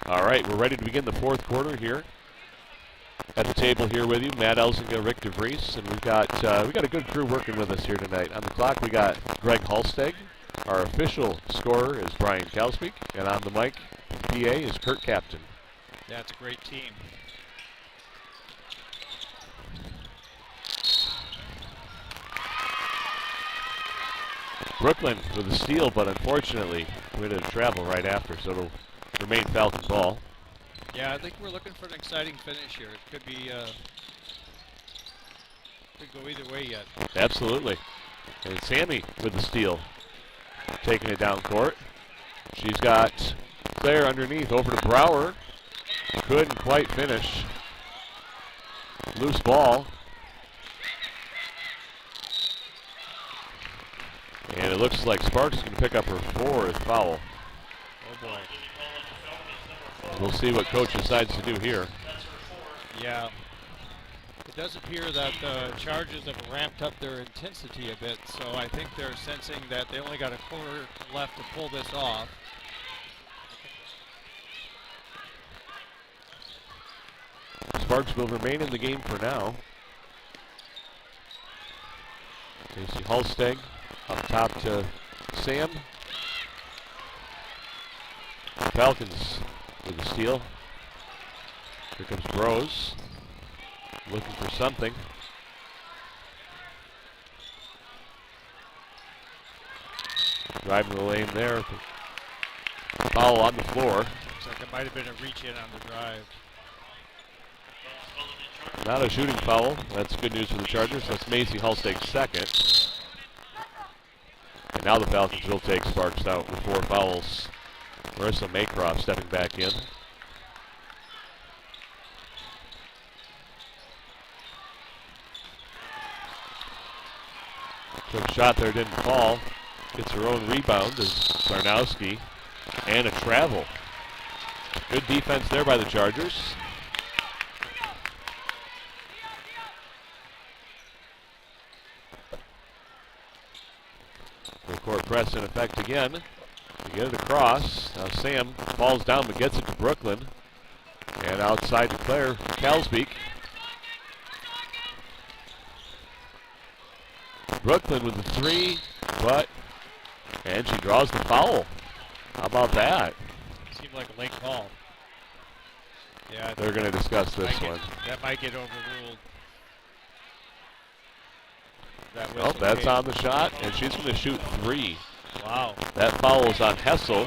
All right, we're ready to begin the fourth quarter here. At the table here with you, Matt Elzinga, Rick DeVries, and we got a good crew working with us here tonight. On the clock, we got Greg Halsteg. Our official scorer is Brian Kalspeak, and on the mic, PA is Kurt Captain. That's a great team. Brooklyn with a steal, but unfortunately, we had to travel right after, so it'll remain Falcon ball. Yeah, I think we're looking for an exciting finish here. It could be, could go either way yet. Absolutely. And Sammy with the steal, taking it down court. She's got Claire underneath, over to Brower. Couldn't quite finish. Loose ball. And it looks like Sparks is going to pick up her 4th foul. Oh boy. We'll see what coach decides to do here. Yeah. It does appear that the Chargers have ramped up their intensity a bit, so I think they're sensing that they only got a quarter left to pull this off. Sparks will remain in the game for now. Casey Halsteg up top to Sam. Falcons with the steal. Here comes Bros. Looking for something. Driving the lane there. Foul on the floor. Looks like it might have been a reach in on the drive. Not a shooting foul. That's good news for the Chargers. That's Macy Halsteg's 2nd. And now the Falcons will take Sparks out with 4 fouls. Marissa Maycroft stepping back in. Took a shot there, didn't fall. Gets her own rebound as Sarnowski. And a travel. Good defense there by the Chargers. Full court press in effect again. To get it across. Now Sam falls down but gets it to Brooklyn. And outside to Claire Kalsbeek. Brooklyn with the 3, and she draws the foul. How about that? Seemed like a late call. Yeah, They're going to discuss this one. That might get overruled. Oh, that's on the shot, and she's going to shoot 3. Wow. That foul is on Hessel.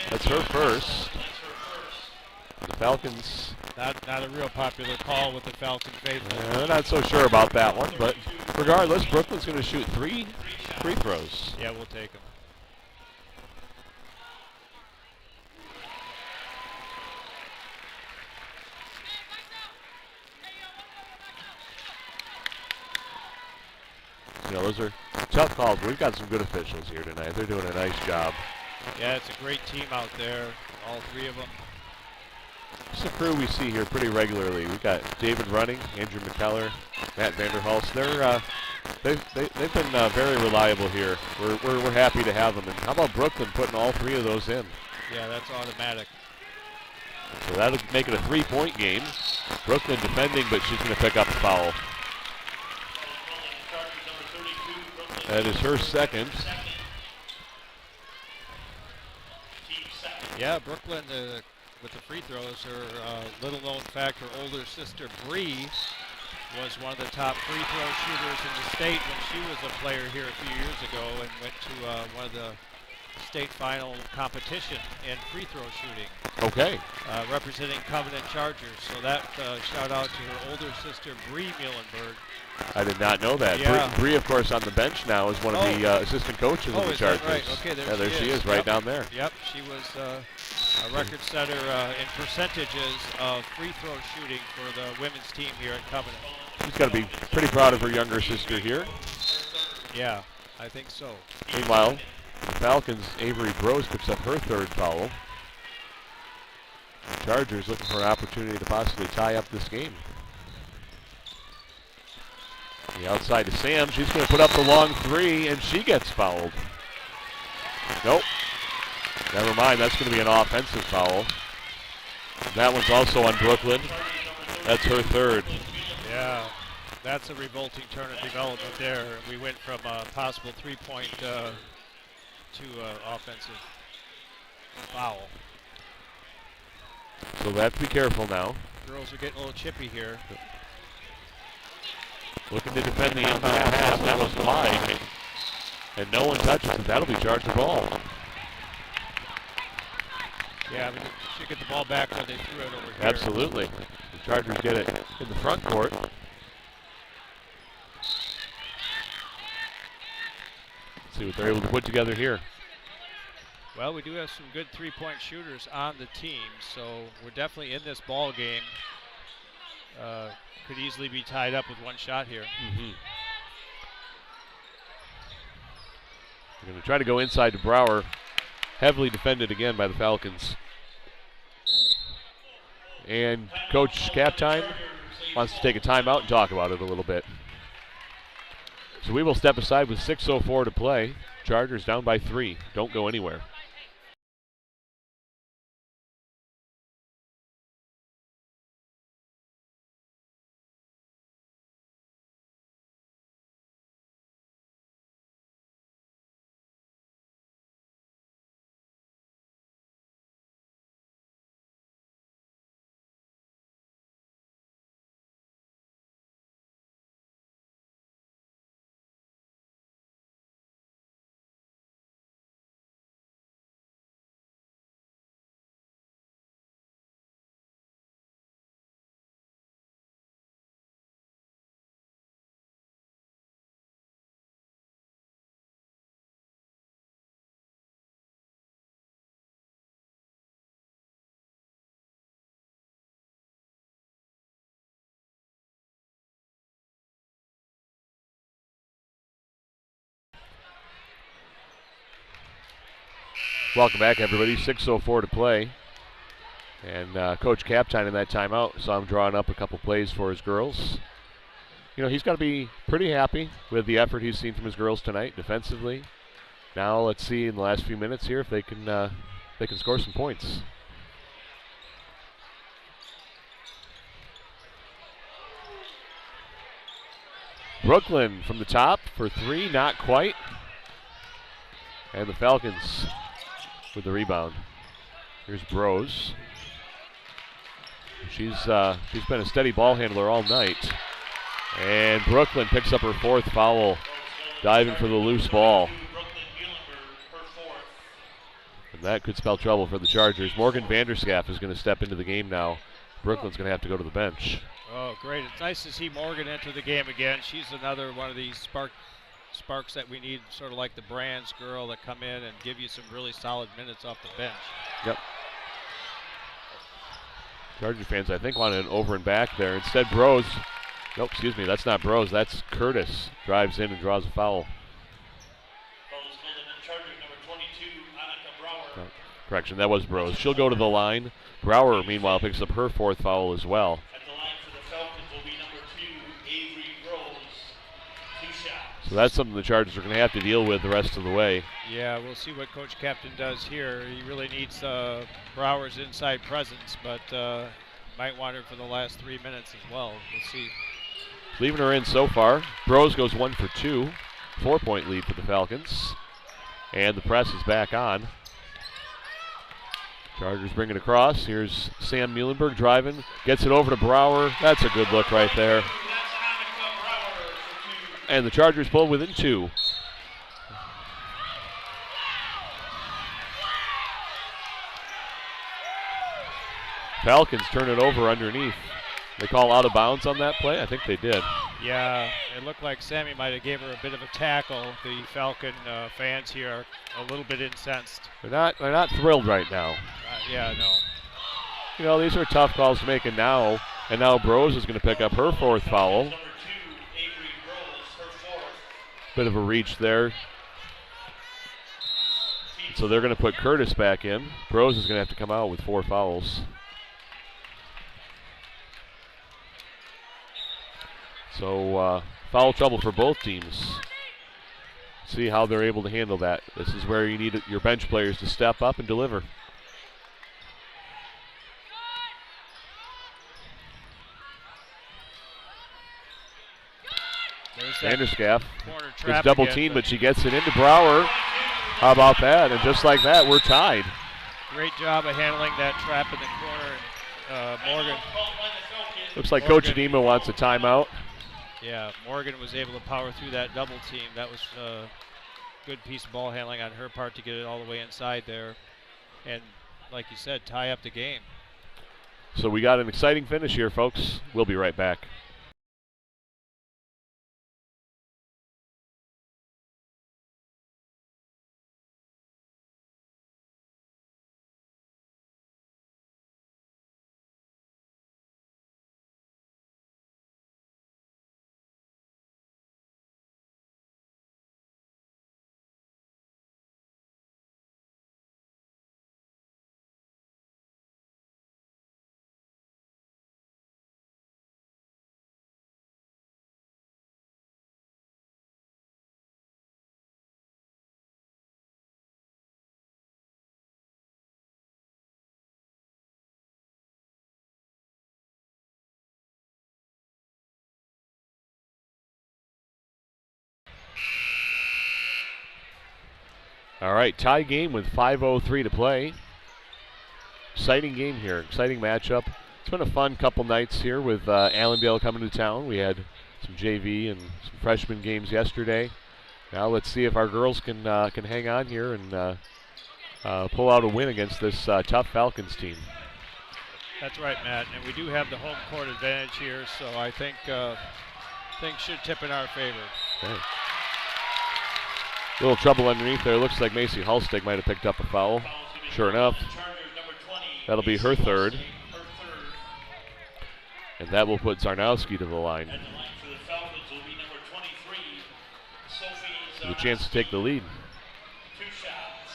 That's her first. The Falcons, Not a real popular call with the Falcon faithful. not so sure about that one, but regardless, Brooklyn's going to shoot 3 free throws. Yeah, we'll take them. Those are tough calls. We've got some good officials here tonight. They're doing a nice job. Yeah, it's a great team out there, all 3 of them. It's a crew we see here pretty regularly. We've got David Running, Andrew McKellar, Matt Vanderhulst. They've been very reliable here. We're happy to have them. And how about Brooklyn putting all 3 of those in? Yeah, that's automatic. So that'll make it a 3-point game. Brooklyn defending, but she's going to pick up a foul. That is her second. Yeah, Brooklyn with the free throws. Her little-known fact, her older sister Bree was one of the top free throw shooters in the state when she was a player here a few years ago and went to one of the state final competition in free throw shooting. Okay. Representing Covenant Chargers. So that shout out to her older sister Bree Muhlenberg. I did not know that. Yeah. Bree, of course, on the bench now is one of the assistant coaches of the is Chargers. that right? Okay, there she is, right down there. Yep, she was a record setter in percentages of free throw shooting for the women's team here at Covenant. She's got to be pretty proud of her younger sister here. Yeah, I think so. Meanwhile, the Falcons' Avery Brose picks up her 3rd foul. The Chargers looking for an opportunity to possibly tie up this game. The outside to Sam. She's going to put up the long 3, and she gets fouled. Nope. Never mind. That's going to be an offensive foul. That one's also on Brooklyn. That's her 3rd. Yeah, that's a revolting turn of development there. We went from a possible 3-point to offensive foul. So they have to be careful now. Girls are getting a little chippy here. Looking to defend the inbound pass. That was wide. And no one touches it. That'll be Charger ball. Yeah, I mean, should get the ball back when they threw it over here. Absolutely. The Chargers get it in the front court. Let's see what they're able to put together here. Well, we do have some good 3-point shooters on the team, so we're definitely in this ball game. Could easily be tied up with one shot here. They're going to try to go inside to Brower. Heavily defended again by the Falcons. And Coach Kaptime wants to take a timeout and talk about it a little bit. So we will step aside with 6:04 to play. Chargers down by 3. Don't go anywhere. Welcome back, everybody. 6:04 to play. And Coach Kaptine in that timeout saw him drawing up a couple plays for his girls. He's got to be pretty happy with the effort he's seen from his girls tonight defensively. Now let's see in the last few minutes here if they can score some points. Brooklyn from the top for 3, not quite. And the Falcons with the rebound. Here's Brose. She's been a steady ball handler all night. And Brooklyn picks up her 4th foul, diving for the loose ball. That could spell trouble for the Chargers. Morgan Vanderschaff is going to step into the game now. Brooklyn's going to have to go to the bench. Oh, great. It's nice to see Morgan enter the game again. She's another one of these sparks that we need, sort of like the Brands girl that come in and give you some really solid minutes off the bench. Yep. Charger fans, I think, want an over and back there. Instead, Bros. Nope, excuse me, that's not Bros. That's Curtis. Drives in and draws a foul. Correction, that was Bros. She'll go to the line. Brower, meanwhile, picks up her 4th foul as well. At the line for the Falcons will be number 2, Avery Rose. 2 shots. So that's something the Chargers are going to have to deal with the rest of the way. Yeah, we'll see what Coach Captain does here. He really needs Brower's inside presence, but might want her for the last 3 minutes as well. We'll see. Leaving her in so far. Bros goes 1 for 2. 4-point lead for the Falcons. And the press is back on. Chargers bring it across. Here's Sam Muhlenberg driving. Gets it over to Brower. That's a good look right there. And the Chargers pull within 2. Falcons turn it over underneath. They call out of bounds on that play? I think they did. Yeah, it looked like Sammy might have gave her a bit of a tackle. The Falcon fans here are a little bit incensed. They're not thrilled right now. Yeah, no. You know, these are tough calls to make, and now Bros is going to pick up her 4th foul. Number 2, Avery Rose, her 4th. Bit of a reach there. So they're going to put Curtis back in. Bros is going to have to come out with 4 fouls. So foul trouble for both teams. See how they're able to handle that. This is where you need your bench players to step up and deliver. Vanderschaff gets double teamed, but she gets it into Brower. How about that? And just like that, we're tied. Great job of handling that trap in the corner. Morgan. Looks like Coach Adema wants a timeout. Yeah, Morgan was able to power through that double team. That was a good piece of ball handling on her part to get it all the way inside there. And like you said, tie up the game. So we got an exciting finish here, folks. We'll be right back. All right, tie game with 5:03 to play. Exciting game here, exciting matchup. It's been a fun couple nights here with Allendale coming to town. We had some JV and some freshman games yesterday. Now let's see if our girls can hang on here and pull out a win against this tough Falcons team. That's right, Matt. And we do have the home court advantage here, so I think things should tip in our favor. Okay. Little trouble underneath there. Looks like Macy Halstig might have picked up a foul. Sure enough, that'll be her 3rd. And that will put Zarnowski to the line. With a chance to take the lead. 2 shots.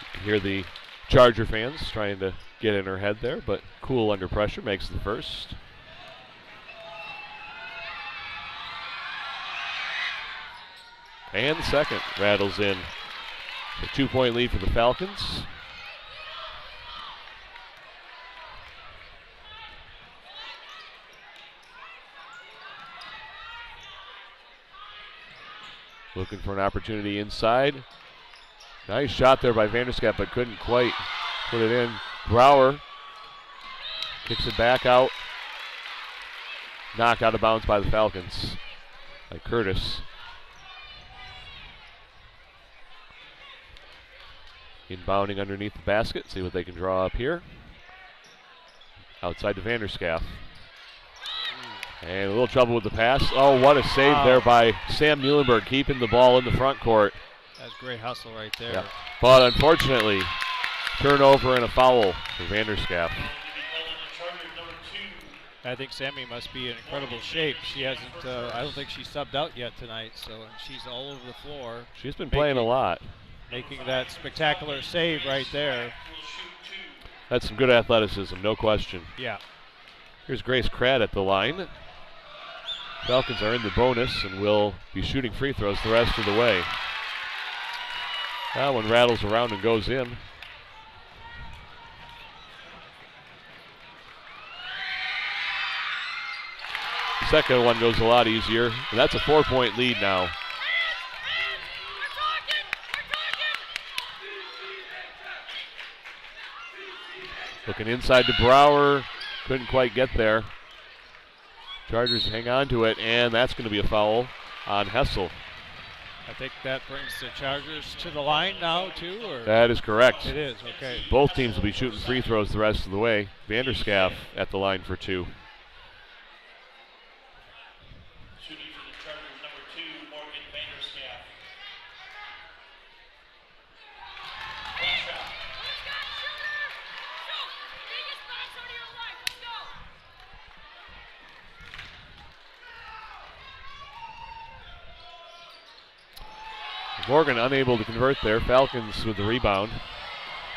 You can hear the Charger fans trying to get in her head there, but cool under pressure makes the first. And the second rattles in. A 2-point lead for the Falcons. Looking for an opportunity inside. Nice shot there by Vanderschaff, but couldn't quite put it in. Brower kicks it back out. Knocked out of bounds by the Falcons. By Curtis. Inbounding underneath the basket. See what they can draw up here. Outside to Vanderschaff. And a little trouble with the pass. Oh, what a save there by Sam Muhlenberg, keeping the ball in the front court. That's great hustle right there. Yep. But unfortunately, turnover and a foul for Vanderschaff. I think Sammy must be in incredible shape. She hasn't, I don't think she's subbed out yet tonight, so she's all over the floor. She's been playing a lot. Making that spectacular save right there. That's some good athleticism, no question. Yeah. Here's Grace Pratt at the line. Falcons are in the bonus and will be shooting free throws the rest of the way. That one rattles around and goes in. Second one goes a lot easier. And that's a 4-point lead now. Looking inside to Brower. Couldn't quite get there. Chargers hang on to it, and that's going to be a foul on Hessel. I think that brings the Chargers to the line now, too? Or? That is correct. It is, okay. Both teams will be shooting free throws the rest of the way. Vanderschaff at the line for 2. Shooting for the Chargers, number 2, Morgan Vanderschaff. One shot. Morgan unable to convert there. Falcons with the rebound.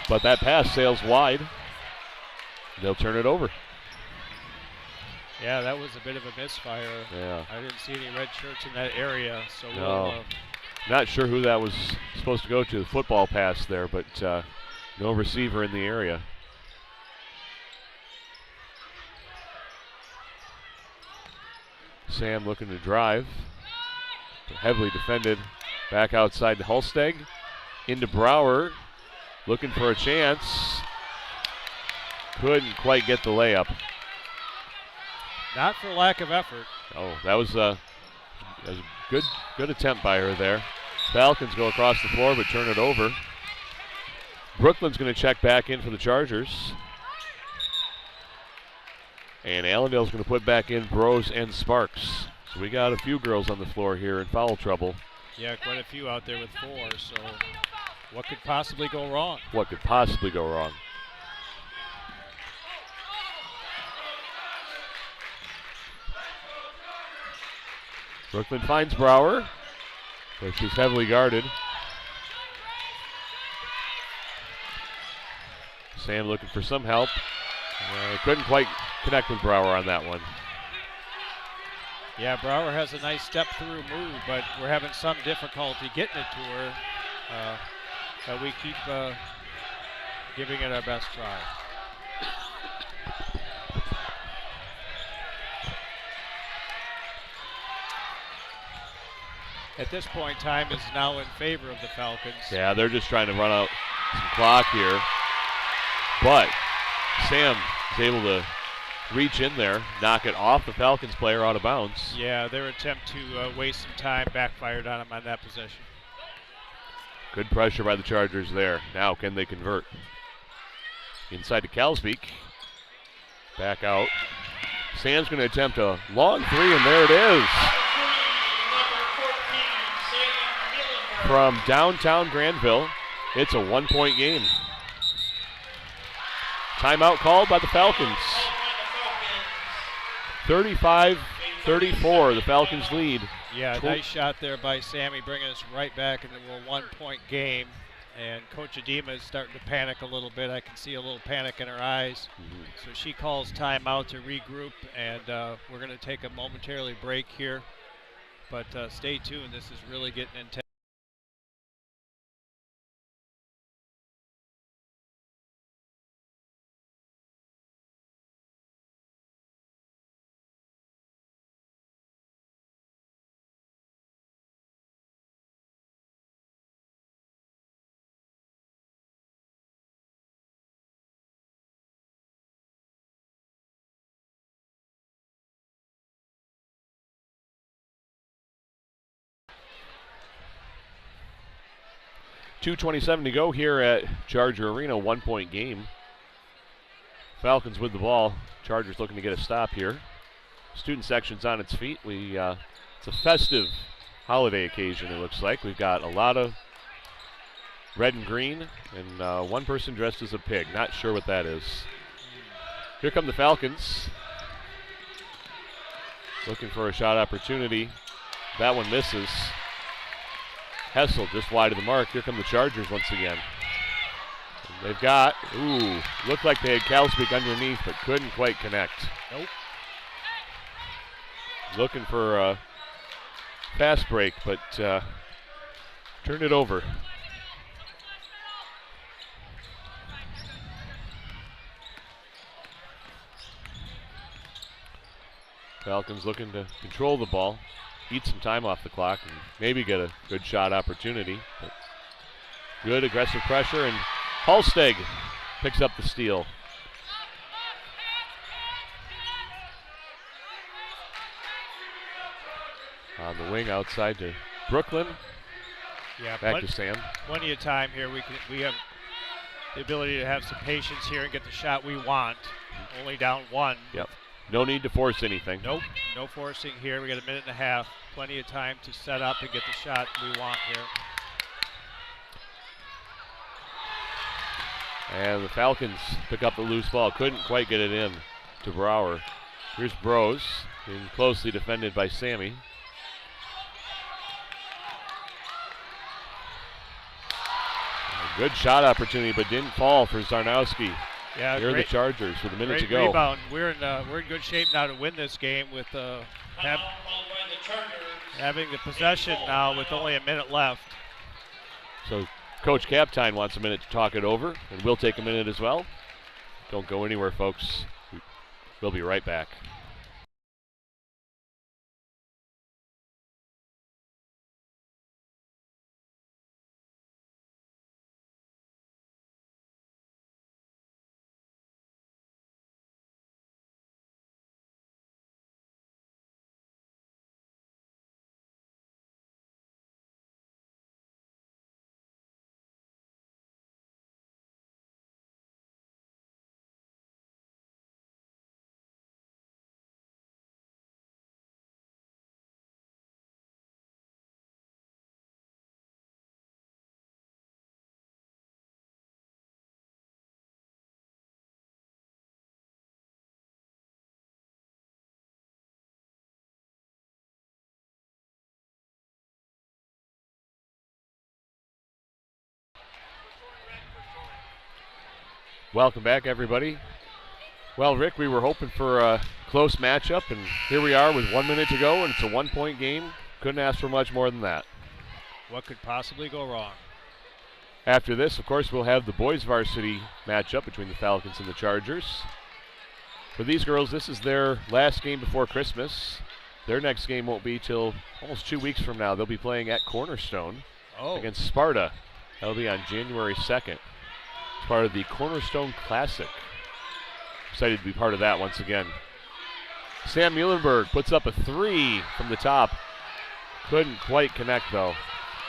But that pass sails wide. They'll turn it over. Yeah, that was a bit of a misfire. Yeah. I didn't see any red shirts in that area, so No. Not sure who that was supposed to go to, the football pass there, but no receiver in the area. Sam looking to drive. Heavily defended. Back outside to Hulsteg. Into Brower. Looking for a chance. Couldn't quite get the layup. not for lack of effort. Oh, that was a good attempt by her there. Falcons go across the floor but turn it over. Brooklyn's going to check back in for the Chargers. And Allendale's going to put back in Bros and Sparks. So we got a few girls on the floor here in foul trouble. Yeah, quite a few out there with 4, so what could possibly go wrong? What could possibly go wrong? Brooklyn finds Brower, but she's heavily guarded. Sam looking for some help. Couldn't quite connect with Brower on that one. Yeah, Brower has a nice step-through move, but we're having some difficulty getting it to her. But we keep giving it our best try. At this point, time is now in favor of the Falcons. Yeah, they're just trying to run out some clock here. But Sam is able to reach in there, knock it off the Falcons player out of bounds. Yeah, their attempt to waste some time backfired on them on that possession. Good pressure by the Chargers there. Now can they convert? Inside to Kalsbeek. Back out. Sam's going to attempt a long three, and there it is. From downtown Granville, it's a 1-point game. Timeout called by the Falcons. 35-34, the Falcons lead. Yeah, nice shot there by Sammy, bringing us right back into a 1-point game. And Coach Adema is starting to panic a little bit. I can see a little panic in her eyes. So she calls timeout to regroup, and we're going to take a momentarily break here. But stay tuned. This is really getting intense. 2:27 to go here at Charger Arena, 1-point game. Falcons with the ball. Chargers looking to get a stop here. Student section's on its feet. It's a festive holiday occasion, it looks like. We've got a lot of red and green, and one person dressed as a pig. Not sure what that is. Here come the Falcons. Looking for a shot opportunity. That one misses. Hessel just wide of the mark. Here come the Chargers once again. And they've got, looked like they had Kalsbeek underneath, but couldn't quite connect. Nope. Looking for a fast break, but turned it over. Falcons looking to control the ball, eat some time off the clock, and maybe get a good shot opportunity. But good aggressive pressure, and Halsteg picks up the steal. On the wing outside to Brooklyn. Yeah, back to Sam. Plenty of time here. We have the ability to have some patience here and get the shot we want. Only down one. Yep. No need to force anything. Nope. No forcing here. We got a minute and a half. Plenty of time to set up and get the shot we want here. And the Falcons pick up the loose ball. Couldn't quite get it in to Brower. Here's Bros, being closely defended by Sammy. A good shot opportunity, but didn't fall for Zarnowski. Yeah, here are the Chargers with a minute to go. Rebound. We're in good shape now to win this game with having the possession now with only a minute left. So Coach Kaptein wants a minute to talk it over, and we'll take a minute as well. Don't go anywhere, folks. We'll be right back. Welcome back, everybody. Well, Rick, we were hoping for a close matchup, and here we are with 1 minute to go, and it's a 1-point game. Couldn't ask for much more than that. What could possibly go wrong? After this, of course, we'll have the boys varsity matchup between the Falcons and the Chargers. For these girls, this is their last game before Christmas. Their next game won't be till almost 2 weeks from now. They'll be playing at Cornerstone against Sparta. That'll be on January 2nd. It's part of the Cornerstone Classic. Excited to be part of that once again. Sam Muhlenberg puts up a 3 from the top. Couldn't quite connect, though.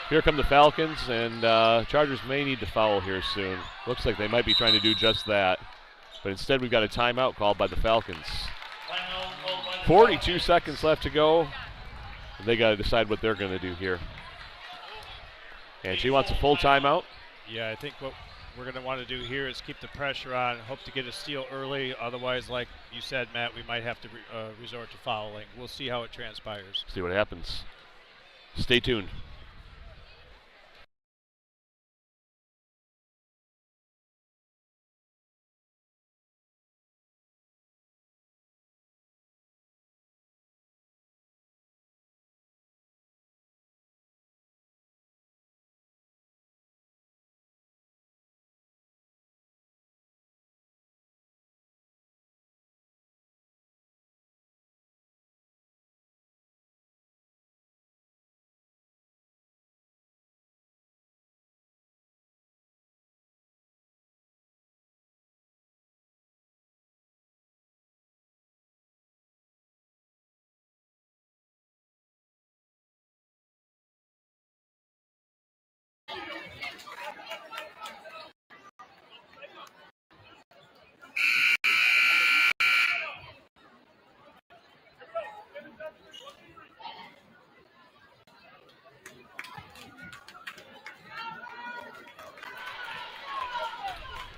Here come the Falcons, and Chargers may need to foul here soon. Looks like they might be trying to do just that. But instead, we've got a timeout called by the Falcons. 42 seconds left to go. And they got to decide what they're going to do here. And she wants a full timeout. Yeah, I think what we're going to want to do here is keep the pressure on, hope to get a steal early. Otherwise, like you said, Matt, we might have to resort to fouling. We'll see how it transpires. See what happens. Stay tuned.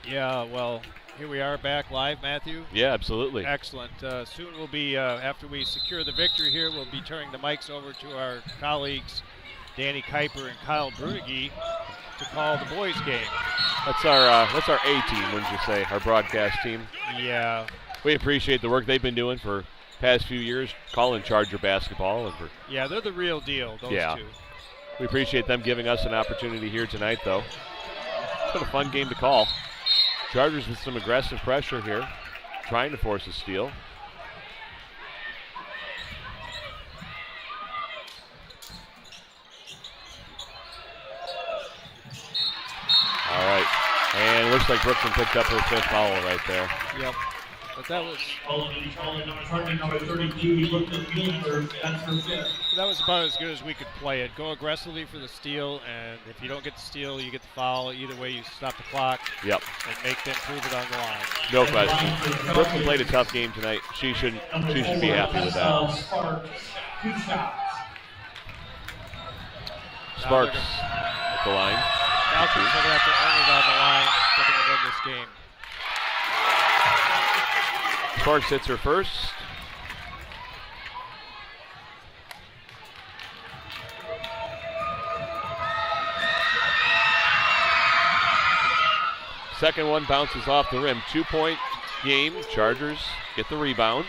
Yeah, well, here we are back live, Matthew. Yeah, absolutely. Excellent. Soon we'll be, after we secure the victory here, we'll be turning the mics over to our colleagues, Danny Kuiper and Kyle Brunigi, to call the boys' game. That's our A team, wouldn't you say? Our broadcast team. Yeah. We appreciate the work they've been doing for past few years, calling Charger basketball, and Yeah, they're the real deal, those two. We appreciate them giving us an opportunity here tonight, though. It's been a fun game to call. Chargers with some aggressive pressure here, trying to force a steal. All right, and it looks like Brooklyn picked up her 5th foul right there. Yep. But that was number 32, Brooklyn Mueller, that's her 5th. that was about as good as we could play it. Go aggressively for the steal, and if you don't get the steal, you get the foul. Either way, you stop the clock. Yep. And make them prove it on the line. No question. Brooklyn played a tough game tonight. She should be happy with that. Sparks, 2 shots. Sparks at the line. Falcons are going to have to earn it on the line if they're going to win this game. Sparks hits her first. Second one bounces off the rim. 2-point game. Chargers get the rebound.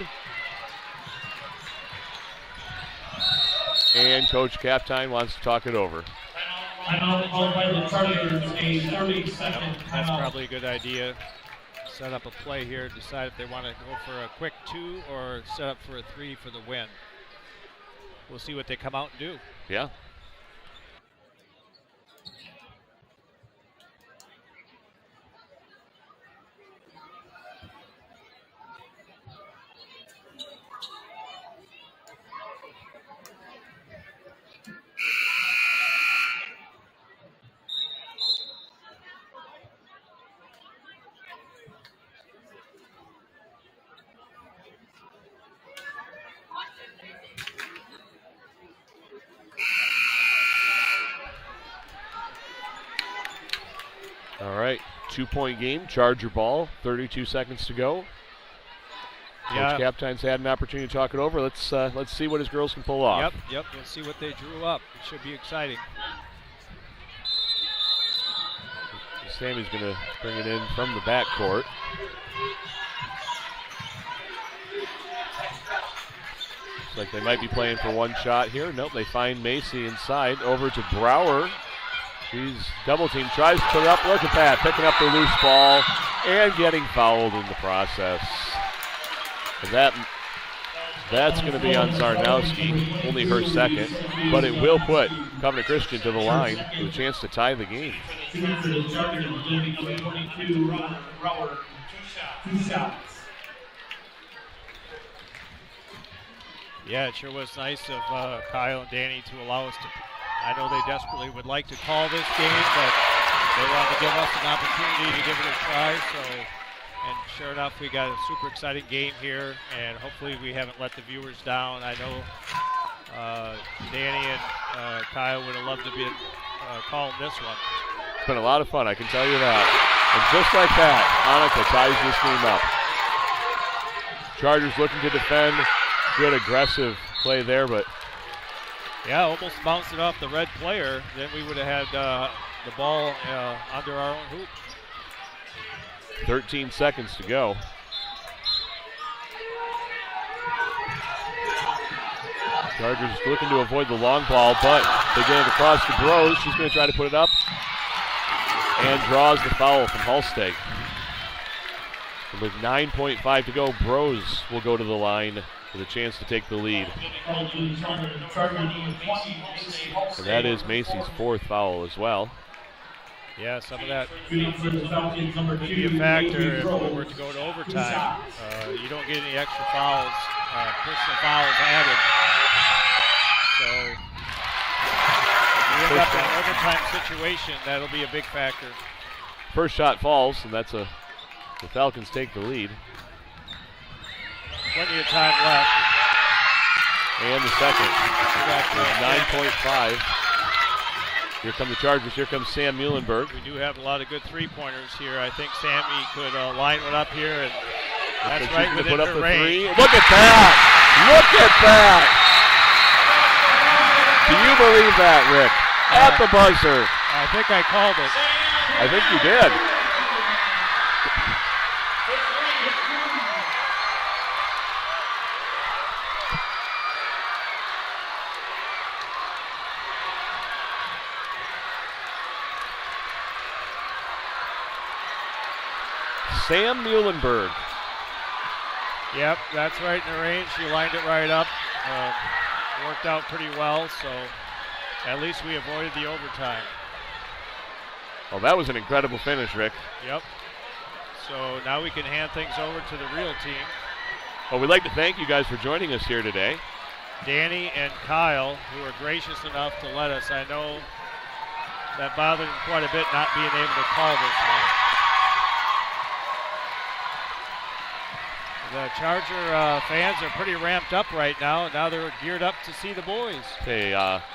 And Coach Kaptein wants to talk it over. Timeout called by the Chargers, a 30-second timeout. That's probably a good idea. Set up a play here, decide if they want to go for a quick 2 or set up for a 3 for the win. We'll see what they come out and do. Yeah. All right, 2-point game, Charger ball, 32 seconds to go. Yeah. Coach Kaptein's had an opportunity to talk it over. Let's see what his girls can pull off. Yep. We'll see what they drew up. It should be exciting. Sammy's going to bring it in from the backcourt. Looks like they might be playing for one shot here. Nope, they find Macy inside. Over to Brower. She's double team, tries to put it up. Look at that, picking up the loose ball and getting fouled in the process. And that's going to be on Zarnowski, only her second, but it will put Covenant Christian to the line with a chance to tie the game. Yeah, it sure was nice of Kyle and Danny to allow us to. I know they desperately would like to call this game, but they wanted to give us an opportunity to give it a try. And sure enough, we got a super exciting game here, and hopefully we haven't let the viewers down. I know Danny and Kyle would have loved to be calling this one. It's been a lot of fun, I can tell you that. And just like that, Annika ties this game up. Chargers looking to defend. Good aggressive play there, but yeah, almost bounced it off the red player. Then we would have had the ball under our own hoop. 13 seconds to go. Chargers looking to avoid the long ball, but they get it across to Bros. She's going to try to put it up and draws the foul from Halstead. And with 9.5 to go, Bros will go to the line with a chance to take the lead. And that is Macy's 4th foul as well. Yeah, some of that could be a factor if we were to go to overtime. You don't get any extra fouls, personal fouls added. So if we end up in an overtime situation, that'll be a big factor. First shot falls, and the Falcons take the lead. Plenty of time left. And the second. 9.5. Here come the Chargers. Here comes Sam Muhlenberg. We do have a lot of good three-pointers here. I think Sammy could line one up here, and that's right within put up her the range. three. Look at that! Look at that! Do you believe that, Rick? At the buzzer. I think I called it. I think you did. Sam Muhlenberg. Yep, that's right in the range. She lined it right up. Worked out pretty well, so at least we avoided the overtime. Well, that was an incredible finish, Rick. Yep. So now we can hand things over to the real team. Well, we'd like to thank you guys for joining us here today. Danny and Kyle, who were gracious enough to let us. I know that bothered them quite a bit not being able to call this one. The Charger fans are pretty ramped up right now. Now they're geared up to see the boys. Hey,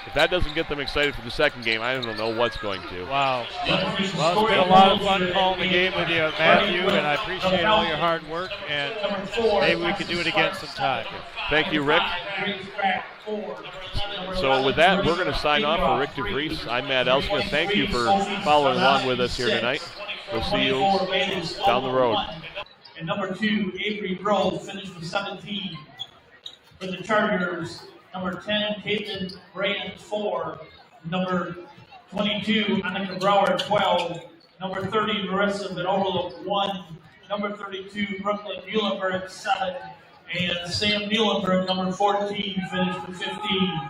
if that doesn't get them excited for the second game, I don't know what's going to. Wow. Well, it's been a lot of fun calling the game with you, Matthew, and I appreciate all your hard work, and maybe we could do it again sometime. Thank you, Rick. So with that, we're going to sign off for Rick DeVries. I'm Matt Elsinga. Thank you for following along with us here tonight. We'll see you down the road. And number 2, Avery Grove, finished with 17. For the Chargers, number 10, Caitlin Brand, 4. Number 22, Annika Brower, 12. Number 30, Marissa Vinoverlook, 1. Number 32, Brooklyn Muhlenberg, 7. And Sam Muhlenberg, number 14, finished with 15.